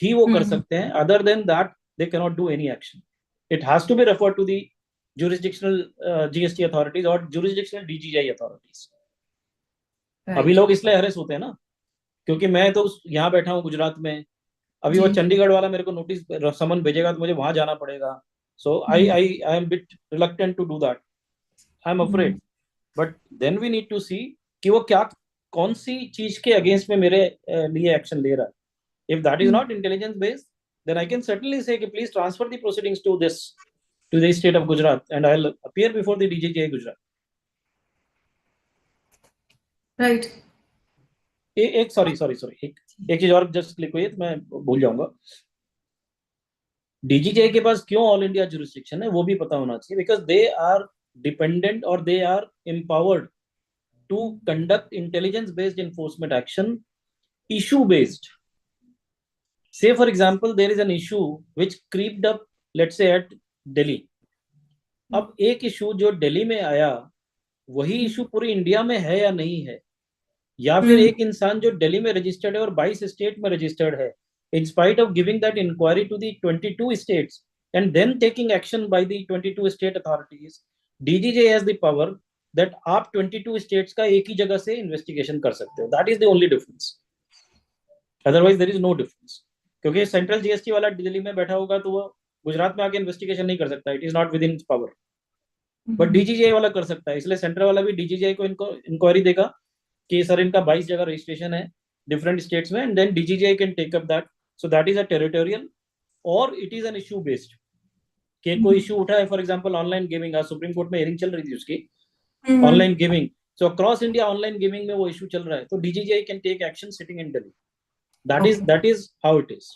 ही वो कर सकते हैं. Other than that they cannot do any action. It has to be referred to the jurisdictional GST authorities or jurisdictional DGGI authorities. अभी लोग इसलिए हरेस होते हैं ना, क्योंकि मैं तो यहाँ बैठा हूँ गुजरात में, अभी वो चंडीगढ़ वाला मेरे को नोटिस समन भेजेगा तो मुझे वहां जाना पड़ेगा. So I am a bit reluctant to do that. I'm afraid. But then we need to see कि वो क्या कौन सी चीज के अगेंस्ट में मेरे लिए एक्शन ले रहा है. If that is not intelligence based, then I can certainly say कि please transfer the proceedings to the state of Gujarat and I'll appear before the DGGI Gujarat. Right. एक sorry एक चीज और जस्ट क्लिक हुई है तो मैं भूल जाऊंगा. DGGI के पास क्यों ऑल इंडिया जुरिस्डिक्शन है वो भी पता होना चाहिए, बिकॉज दे आर डिपेंडेंट और they are empowered to conduct intelligence based enforcement action issue based. Say for example there is an issue which creeped up, let's say at Delhi. अब एक issue जो दिल्ली में आया वही इशू पूरी India में है या नहीं है, या फिर एक इंसान जो दिल्ली में रजिस्टर्ड है और 22 स्टेट में रजिस्टर्ड है, in spite of giving that inquiry to the 22 states and then taking action by the 22 state authorities, DGGI has the power that आप 22 states का एक ही जगह से investigation कर सकते हो. That is the only difference. Otherwise there is no difference. क्योंकि central GST वाला दिल्ली में बैठा होगा तो वो गुजरात में आके इन्वेस्टिगेशन नहीं कर सकता. It is not with in power. But DGGI वाला कर सकता है, इसलिए सेंट्रल वाला भी डीजीजीआई को इंक्वायरी देगा कि सर इनका 22 जगह रजिस्ट्रेशन है डिफरेंट स्टेट्स में, and then DGGI can take up that. So that is a territorial और it is an issue based. कि कोई इशू उठा है, फॉर एग्जांपल ऑनलाइन गेमिंग, आज सुप्रीम कोर्ट में हियरिंग चल रही थी उसकी, online gaming. So across India online gaming में वो इशू चल रहा है, तो DGGI can take action sitting in Delhi. That is how it is.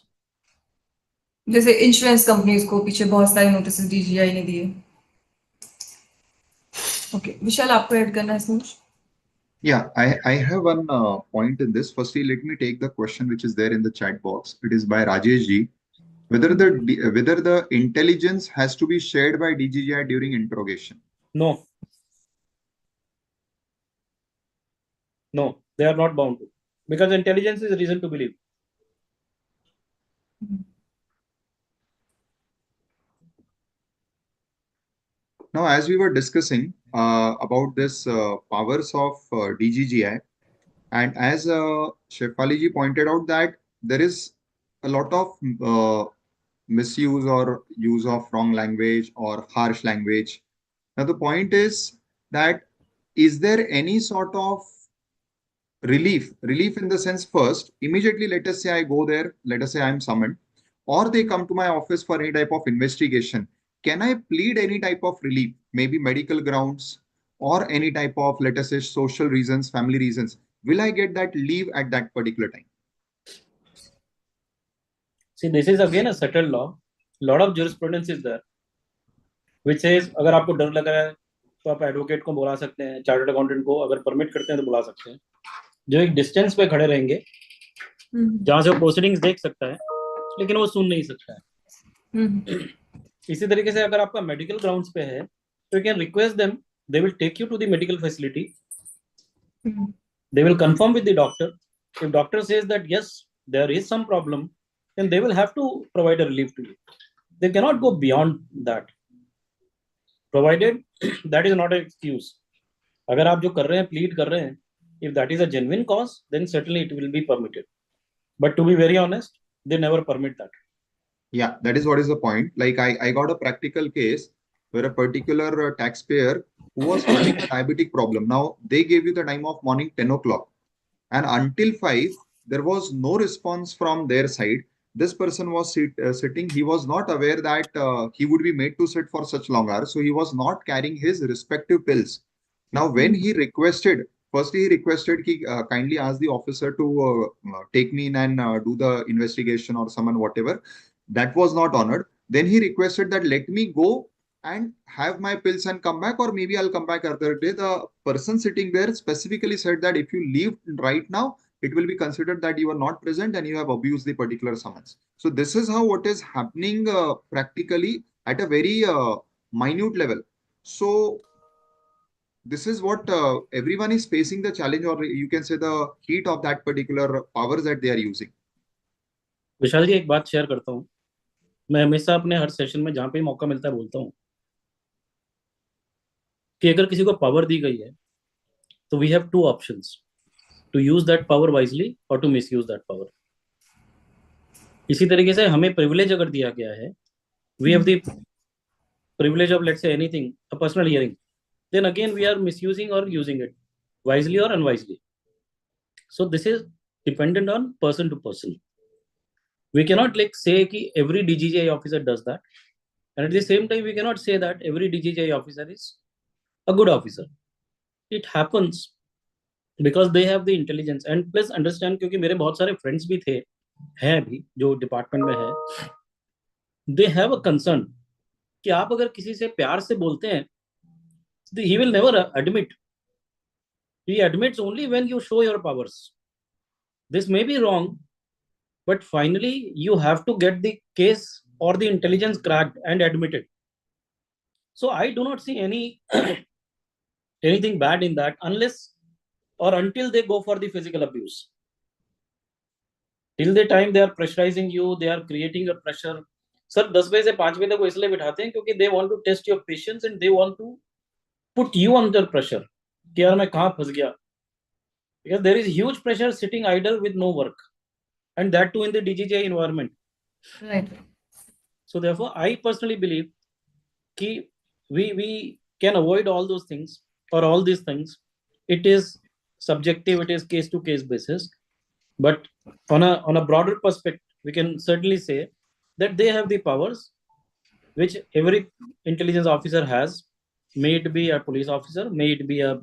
जैसे इंश्योरेंस कंपनीज को पीछे बहुत सारे नोटिस डीजीआई ने दिए. ओके, विशाल आपको ऐड करना है इसमें? Yeah, I have one point in this. Firstly, let me take the question which is there in the chat box. It is by Rajesh ji. Whether the intelligence has to be shared by DGGI during interrogation? No, they are not bound to, because intelligence is a reason to believe. Now, as we were discussing about this powers of DGGI, and as Shefali ji pointed out that there is a lot of misuse or use of wrong language or harsh language. Now, the point is that is there any sort of relief in the sense, first, immediately, let us say I go there, let us say I'm summoned, or they come to my office for any type of investigation. Can I plead any type of relief, maybe medical grounds or any type of, let us say, social reasons, family reasons? Will I get that leave at that particular time? See, this is again a settled law. Lot of jurisprudence is there, which says अगर आपको डर लग रहा है तो आप advocate को बुला सकते हैं, चार्टर्ड अकाउंटेंट को अगर परमिट करते हैं तो बुला सकते हैं, जो एक डिस्टेंस पे खड़े रहेंगे जहां से वो प्रोसीडिंग्स देख सकता है लेकिन वो सुन नहीं सकता है. इसी तरीके से अगर आपका मेडिकल ग्राउंड्स पे है तो you can request them, they will take you to the medical facility, they will confirm with the doctor. If doctor says that yes there is some problem, then they will have to provide a relief to you. They cannot go beyond that, provided that is not an excuse. अगर आप जो कर रहे हैं, plead कर रहे हैं, if that is a genuine cause, then certainly it will be permitted. But to be very honest, they never permit that. Yeah, that is what is the point. Like I got a practical case where a particular taxpayer who was having a diabetic problem. Now they gave you the time of morning 10 o'clock, and until 5 there was no response from their side. This person was sitting. He was not aware that he would be made to sit for such long hours, so he was not carrying his respective pills. Now, when he requested, firstly, he requested he kindly ask the officer to take me in and do the investigation or summon whatever. That was not honored. Then he requested that let me go and have my pills and come back, or maybe I'll come back other day. The person sitting there specifically said that if you leave right now, it will be considered that you are not present and you have abused the particular summons. So this is how what is happening practically at a very minute level. So this is what everyone is facing the challenge, or you can say the heat of that particular powers that they are using. विशाल जी एक बात share करता हूँ, मैं हमेशा अपने हर session में जहाँ पे मौका मिलता है बोलता हूँ कि अगर किसी को पावर दी गई है तो we have two options, to use that power wisely or to misuse that power. इसी तरीके से हमें privilege अगर दिया गया है, we have the privilege of, let's say, anything, a personal hearing, then again we are misusing or using it wisely or unwisely. So this is dependent on person to person. We cannot like say ki every DGGI officer does that, and at the same time we cannot say that every DGGI officer is a good officer. It happens because they have the intelligence. And plus understand, क्योंकि मेरे बहुत सारे friends भी थे, हैं अभी जो department में है, they have a concern कि आप अगर किसी से प्यार से बोलते हैं, he will never admit. He admits only when you show your powers. This may be wrong, but finally you have to get the case or the intelligence cracked and admitted. So I do not see anything bad in that unless or until they go for the physical abuse. Till the time they are pressurizing you, they are creating a pressure. Sir 10 बजे से 5 बजे तक वो इसलिए बिठाते हैं क्योंकि they want to test your patience and they want to put you under pressure कि यार मैं कहाँ फंस गया. Because there is huge pressure sitting idle with no work, and that too in the DGGI environment. Right. So therefore, I personally believe that we can avoid all those things or all these things. It is subjective, it is case to case basis, but on a broader perspective, we can certainly say that they have the powers which every intelligence officer has, may it be a police officer, may it be a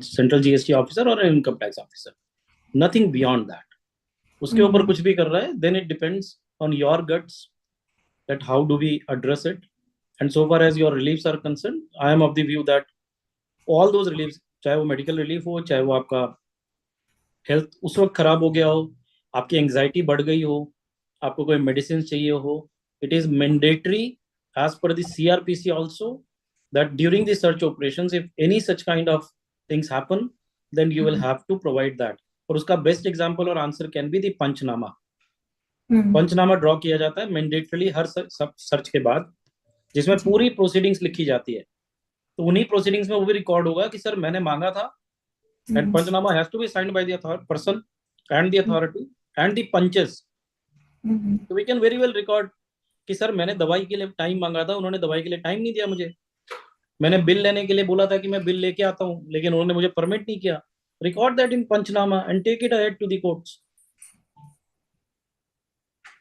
central GST officer or an income tax officer. Nothing beyond that. उसके ऊपर कुछ भी कर रहा है, then it depends on your guts that how do we address it. And so far as your reliefs are concerned, I am of the view that all those reliefs, चाहे वो medical relief हो, चाहे वो आपका health उस वक्त खराब हो गया हो, आपकी anxiety बढ़ गई हो, आपको कोई medicine चाहिए हो, it is mandatory as per the CRPC also that during the search operations, if any such kind of things happen, then you will have to provide that. और उसका बेस्ट एग्जांपल और answer can be the panchnama. Panchnama draw किया जाता है mandatorily हर search के बाद, जिसमें पूरी प्रोसीडिंग्स लिखी जाती है. तो उन्हीं प्रोसीडिंग्स में वो भी रिकॉर्ड होगा कि सर मैंने मांगा था, and panchnama has to be signed by the person and the authority and the panches. तो we can very well record कि सर मैंने दवाई के लिए टाइम मांगा था, उन्होंने दवाई के लिए टाइम नहीं दिया मुझे. मैंने बिल लेने के लिए बोला था कि मैं बिल लेके आता हूँ, लेकिन उन्होंने मुझे परमिट नहीं किया. Record that in Panchnama and take it ahead to the courts.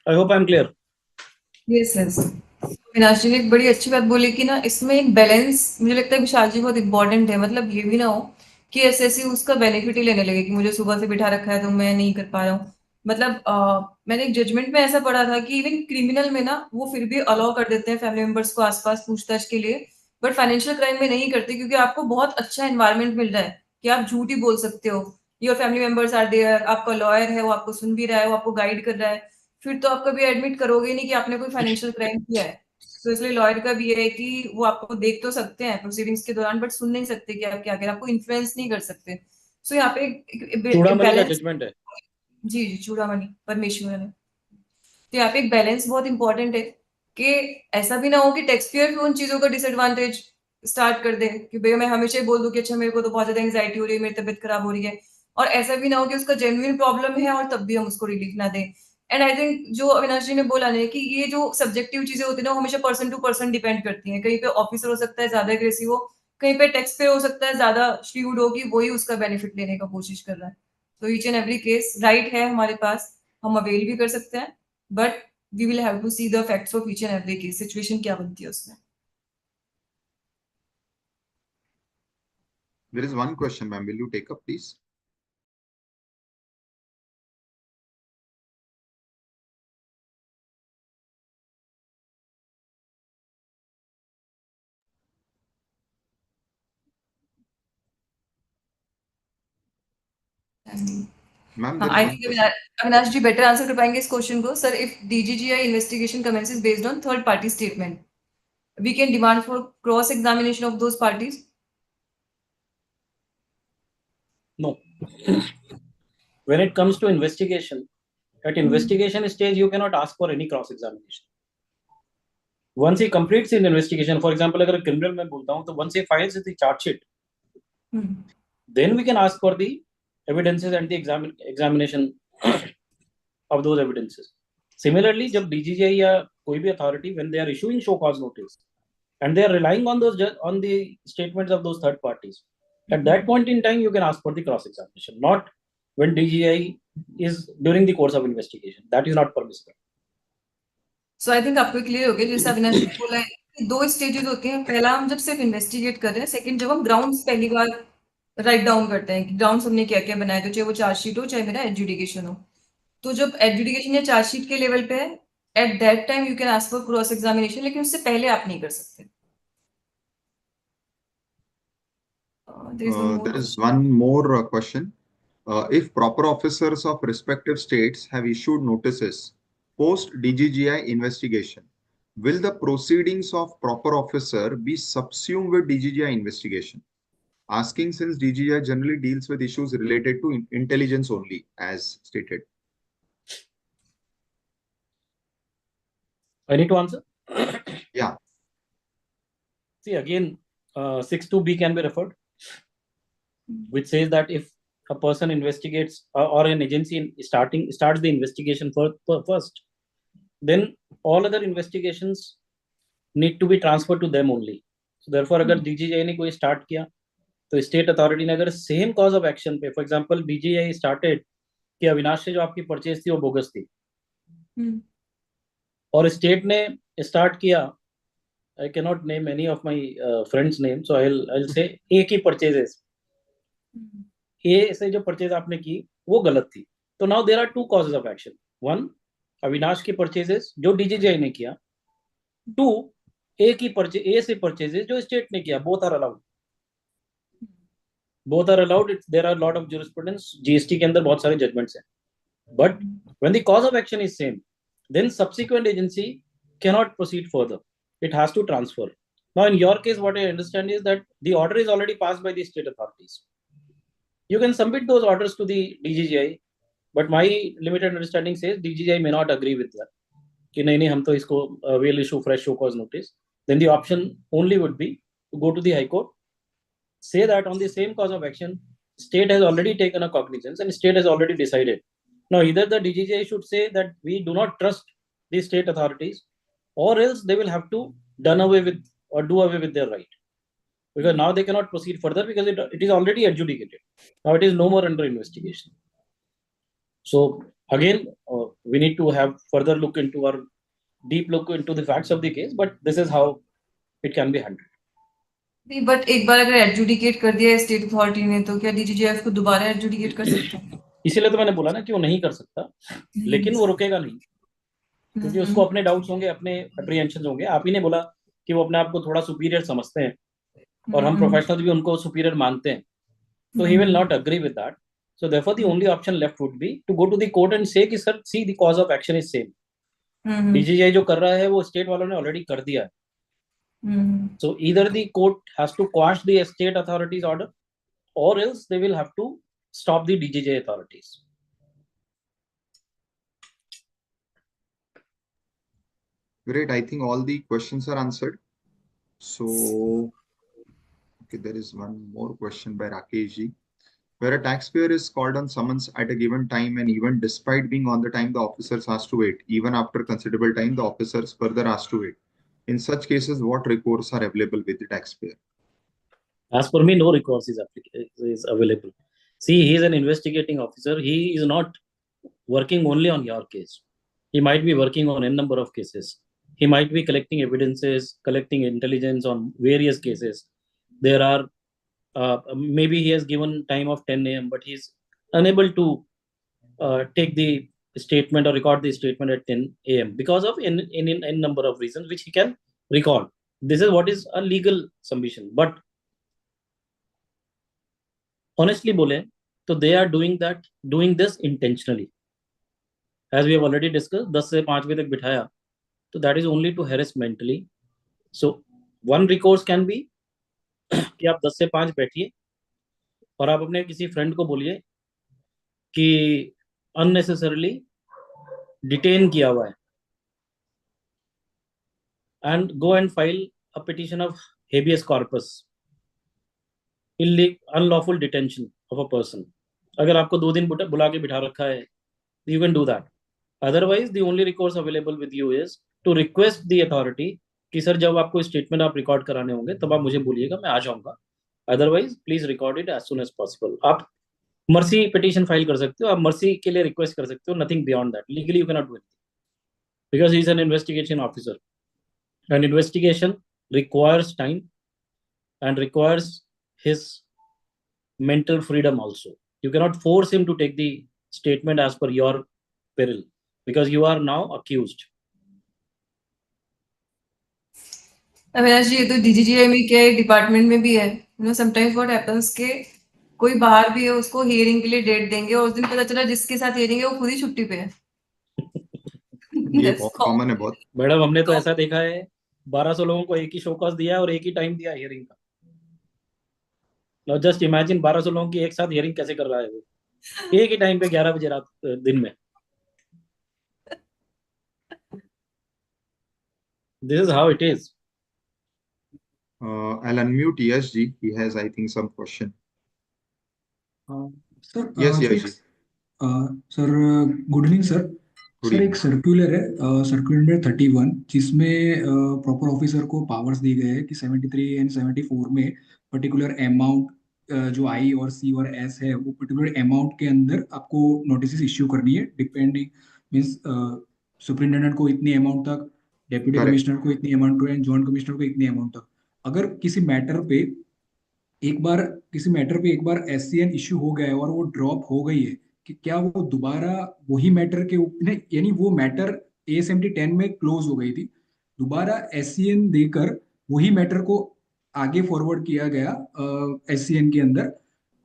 I hope I am clear. Yes, yes. विनाश जी ने एक बड़ी अच्छी बात बोली कि ना इसमें एक बैलेंस, मुझे लगता है विशाल जी बहुत इंपॉर्टेंट है. मतलब ये भी ना हो कि एसएससी उसका बेनिफिट ही लेने लगे कि मुझे सुबह से बिठा रखा है तो मैं नहीं कर पा रहा हूँ. मतलब मैंने एक जजमेंट में ऐसा पढ़ा था कि इवन क्रिमिनल में ना वो फिर भी अलाउ कर देते हैं फैमिली मेंबर्स को आसपास पूछताछ के लिए, बट फाइनेंशियल क्राइम में नहीं करते क्योंकि आपको बहुत अच्छा एनवायरनमेंट मिल रहा है कि आप झूठ ही बोल सकते हो. Your family members are there, आपका लॉयर है, वो आपको सुन भी रहा है, वो आपको गाइड कर रहा है. फिर तो आप कभी एडमिट करोगे नहीं कि आपने कोई फाइनेंशियल क्राइम किया है. तो इसलिए लॉयर का भी ये है कि वो आपको देख तो सकते हैं प्रोसीडिंग्स के दौरान, बट सुन नहीं सकते कि आप क्या कह रहे हैं, आपको इन्फ्लुएंस नहीं कर सकते. सो यहाँ पे चूड़ामणि का बैलेंस. जजमेंट है. जी जी, चूड़ामणि परमेश्वर है. तो यहाँ पे एक बैलेंस बहुत इंपॉर्टेंट है कि ऐसा भी ना हो कि टैक्स पेयर भी उन चीजों का डिसएडवांटेज स्टार्ट कर दे कि भैया मैं हमेशा ही बोल दूं कि अच्छा मेरे को तो बहुत ज्यादा एंग्जाइटी हो रही है, मेरी तबीयत खराब हो रही है, और ऐसा भी ना हो कि उसका जेन्युइन प्रॉब्लम है और तब भी हम उसको रिलीफ ना दें. एंड आई थिंक जो अविनाश जी ने बोला ना कि ये जो सब्जेक्टिव चीजें होती है ना वो हमेशा पर्सन टू पर्सन डिपेंड करती हैं. कहीं पे ऑफिसर हो सकता है ज्यादा एग्रेसिव हो, कहीं पे टैक्स पेयर हो सकता है ज्यादा श्रीवुड हो कि वही उसका बेनिफिट लेने का कोशिश कर रहा है. तो each and every case right है हमारे पास, हम अवेल भी कर सकते हैं, but we will have to see the facts of each and every case. Situation क्या बनती है उसमें. There is one question, ma'am. Will you take up, please? Ma'am, there is I one think question. Avinash ji better answer कर पाएंगे इस question को. Sir, if DGGI investigation commences based on third party statement, we can demand for cross examination of those parties. No. When it comes to investigation, at investigation stage, you cannot ask for any cross examination. Once he completes an investigation, for example, अगर criminal में बोलता हूँ, तो once he files the charge sheet, then we can ask for the evidences and the examination of those evidences. Similarly, जब DGGI या कोई भी authority, when they are issuing show cause notice and they are relying on on the statements of those third parties. At that point in time, you can ask for the cross examination, not when DGI is during the course of investigation. That is not permissible. So I think आपको clear हो गया, जैसे अविनाश ने बोला है कि दो stages होते हैं। पहला हम जब सिर्फ इन्वेस्टिगेट कर रहे हैं, सेकंड जब हम ग्राउंड्स पहली बार राइट डाउन करते हैं कि ग्राउंड्स हमने क्या क्या बनाया, तो चाहे वो चार्जशीट हो चाहे मेरा एडजुडिकेशन हो। तो जब एडजुडिकेशन या चार्जशीट के लेवल पे है, at that time you can ask for cross examination, लेकिन उससे पहले आप नहीं कर सकते। There is one more question. If proper officers of respective states have issued notices post DGGI investigation, will the proceedings of proper officer be subsumed with DGGI investigation? Asking since DGGI generally deals with issues related to intelligence only, as stated. I need to answer? Yeah. See, again, 62B can be referred, which says that if a person investigates or an agency starts the investigation first, then all other investigations need to be transferred to them only. So therefore, अगर DGGI ने कोई start किया, तो state authority ने अगर same cause of action पे, for example, DGGI started कि अविनाश से जो आपकी purchase थी वो bogus थी, और state ने start किया, I cannot name any of my friends' names, so I'll say A की purchases, A से जो purchase आपने की वो गलत थी, तो now there are two causes of action. One, Avinash की purchases जो DGGI ने किया. Two, A से purchases जो state ने किया. Both are allowed. Both are allowed. There are a lot of jurisprudence. GST के अंदर बहुत सारे judgments हैं. But when the cause of action is same, then subsequent agency cannot proceed further. It has to transfer. Now, in your case, what I understand is that the order is already passed by the state authorities. You can submit those orders to the DGGI, but my limited understanding says DGGI may not agree with that. कि नहीं हम तो इसको will issue fresh show cause notice. Then the option only would be to go to the High Court, say that on the same cause of action, state has already taken a cognizance and state has already decided. Now, either the DGGI should say that we do not trust the state authorities, or else they will have to do away with their right. Because now they cannot proceed further because it is already adjudicated. Now it is no more under investigation. So again, we need to have further deep look into the facts of the case, but this is how it can be handled. But एक बार अगर adjudicate कर दिया है state authority ने, तो क्या DGGI को दोबारा एडजुडिकेट कर सकता है? इसीलिए तो मैंने बोला ना कि वो नहीं कर सकता, लेकिन वो रुकेगा नहीं, क्योंकि उसको अपने डाउट्स होंगे, अपने एप्रीहेंशन होंगे. आप ही ने बोला कि वो अपने आप को थोड़ा सुपीरियर समझते हैं और हम प्रोफेशनल्स भी उनको सुपीरियर मानते हैं, तो he will not agree with that. So therefore the only option left would be to go to the court and say कि sir, see the cause of action is same. DGGI जो कर रहा है वो state वालों ने already कर दिया है. So either the court has to quash the state authorities order, or else they will have to stop the DGGI authorities. Great. I think all the questions are answered. So, okay, there is one more question by Rakesh ji. Where a taxpayer is called on summons at a given time, and even despite being on the time, the officers has to wait. Even after considerable time, the officers further has to wait. In such cases, what recourse are available with the taxpayer? As per me, no recourse is available. See, he is an investigating officer. He is not working only on your case. He might be working on n number of cases. He might be collecting evidences, collecting intelligence on various cases. There are maybe he has given time of 10 a.m., but he's unable to take the statement or record the statement at 10 a.m. because of n number of reasons which he can record. This is what is a legal submission. But honestly bole, so they are doing this intentionally. As we have already discussed, 10 से 5 बजे तक बिठाया, so that is only to harass mentally. So one recourse can be कि आप 10 से 5 बैठिए और आप अपने किसी फ्रेंड को बोलिए कि अननेसेसरली डिटेन किया हुआ है, and go and file a petition of habeas corpus, unlawful detention of a person. अगर आपको 2 दिन बुला के बिठा रखा है, you can do that. Otherwise, the only recourse available with you is to request the authority कि सर जब आपको स्टेटमेंट आप रिकॉर्ड कराने होंगे तब आप मुझे बोलिएगा, मैं आ जाऊंगा, otherwise please record it as soon as possible. आप मर्सी पिटीशन फाइल कर सकते हो, आप मर्सी के लिए रिक्वेस्ट कर सकते हो, nothing beyond that, legally you cannot do anything because he is an investigation officer and investigation requires time and requires his mental freedom also. You cannot force him to take the statement as per your peril because you are now accused. Avinash ji, ये तो DGGI में क्या है, department में भी है। Sometimes what happens के कोई बाहर भी है, उसको हियरिंग के लिए डेट देंगे और उस दिन पता चला जिसके साथ हियरिंग है वो खुद ही छुट्टी पे है। ये बहुत कॉमन है बहुत। मैडम हमने तो ऐसा देखा है, 1200 लोगों को एक ही शोकॉज दिया और एक ही टाइम दिया हियरिंग का। नाउ जस्ट इमेजिन 1200 लोगों की एक साथ हियरिंग कैसे कर रहा है वो, एक ही टाइम पे 11 बजे रात दिन में। This is how it is. I'll unmute Yash ji. He has, I think, some question. Sir Yes, Yash ji. Sir good evening sir. Good sir एक evening. सर्कुलर है, सर्कुलर नंबर 31, जिसमें प्रॉपर ऑफिसर को powers दिए गए हैं कि 73 and 74 में particular amount जो आई और सी और एस है वो पर्टिकुलर अमाउंट के अंदर आपको नोटिस इश्यू करनी है, डिपेंडिंग मीन्स सुपरिटेंडेंट को इतनी अमाउंट तक, डेप्यूटी Correct. कमिश्नर को इतनी अमाउंट तक एंड जॉइंट कमिश्नर को इतनी अमाउंट तक। अगर किसी मैटर पे एक बार एससीएन इश्यू हो गया है और वो ड्रॉप हो गई है, कि क्या वो दोबारा वही मैटर के ऊपर, यानी वो मैटर एएसएमटी 10 में क्लोज हो गई थी, दोबारा एससीएन देकर वही मैटर को आगे फॉरवर्ड किया गया एससीएन के अंदर,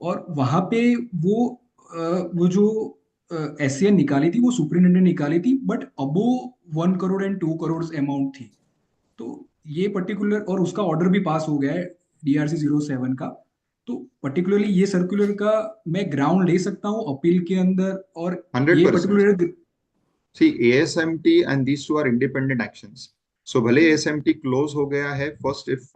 और वहां पे वो जो एससीएन निकाली थी वो सुप्रिटेंडेंट निकाली थी, but above 1 crore and 2 crore amount थी। तो ये पर्टिकुलर, और उसका ऑर्डर भी पास हो गया है डीआरसी 07 का। तो पर्टिकुलरली ये सर्कुलर का मैं ग्राउंड ले सकता हूँ अपील के अंदर, और ये 100%. Particular See, ASMT and these two are independent actions. So, भले ASMT close हो गया है. First, if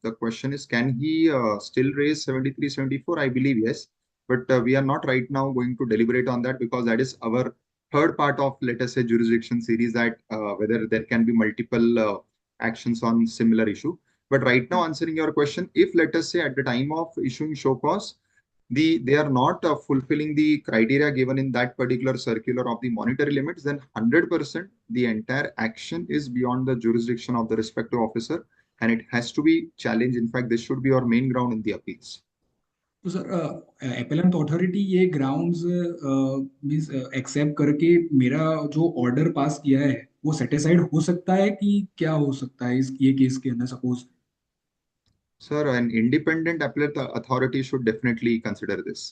the question is, can he still raise 73, 74? I believe yes. But we are not right now going to deliberate on that because that is our third part of, let us say, jurisdiction series, that whether there can be multiple actions on similar issue. But right now, answering your question, if let us say at the time of issuing show cause, they are not fulfilling the criteria given in that particular circular of the monetary limits, then 100% the entire action is beyond the jurisdiction of the respective officer and it has to be challenged. In fact, this should be our main ground in the appeals. तो sir appellant authority ये grounds means accept करके मेरा जो order pass किया है वो satisfied हो सकता है कि क्या हो सकता है इस ये केस के अंदर suppose? Sir, an independent appellate authority should definitely consider this.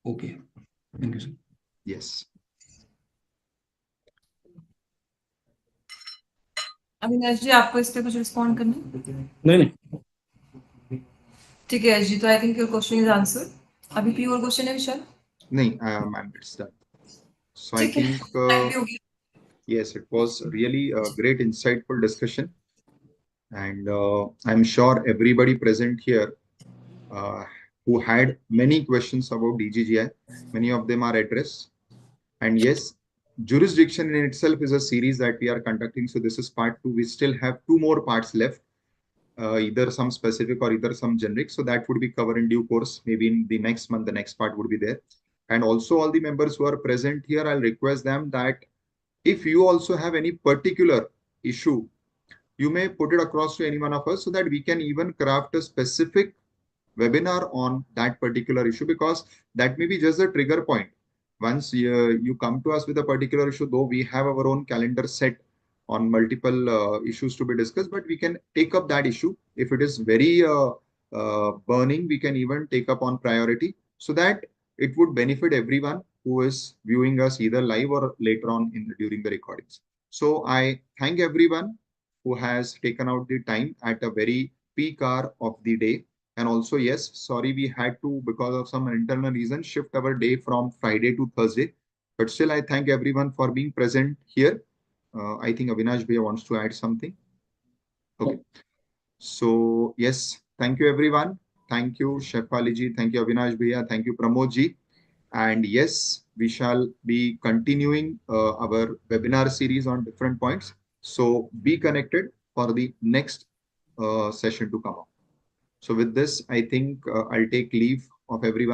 Okay, thank you sir. Yes. Avinash ji, आपको इस पे कुछ रिस्पॉन्ड करना है? नहीं ठीक है जी, तो I think your question is answered. अभी कोई और क्वेश्चन है विशाल? नहीं, ma'am, it's done. So I ठीक है, think, टाइम भी हो गया। yes, it was really a great insightful discussion. And I'm sure everybody present here who had many questions about DGGI, many of them are addressed. And yes, jurisdiction in itself is a series that we are conducting. So this is part 2. We still have 2 more parts left, either some specific or either some generic. So that would be covered in due course. Maybe in the next month, the next part would be there. And also all the members who are present here, I'll request them that if you also have any particular issue, you may put it across to any one of us so that we can even craft a specific webinar on that particular issue, because that may be just the trigger point. Once you come to us with a particular issue, though we have our own calendar set on multiple issues to be discussed, but we can take up that issue. If it is very burning, we can even take up on priority so that it would benefit everyone who is viewing us either live or later on during the recordings. So I thank everyone who has taken out the time at a very peak hour of the day. And also, yes, sorry, we had to, because of some internal reason, shift our day from Friday to Thursday. But still, I thank everyone for being present here. I think Avinash Bhaiya wants to add something. Okay. So, yes, thank you, everyone. Thank you, Shefali ji. Thank you, Avinash Bhaiya. Thank you, Pramod ji. And yes, we shall be continuing our webinar series on different points. So be connected for the next session to come up. So with this, I think I'll take leave of everyone.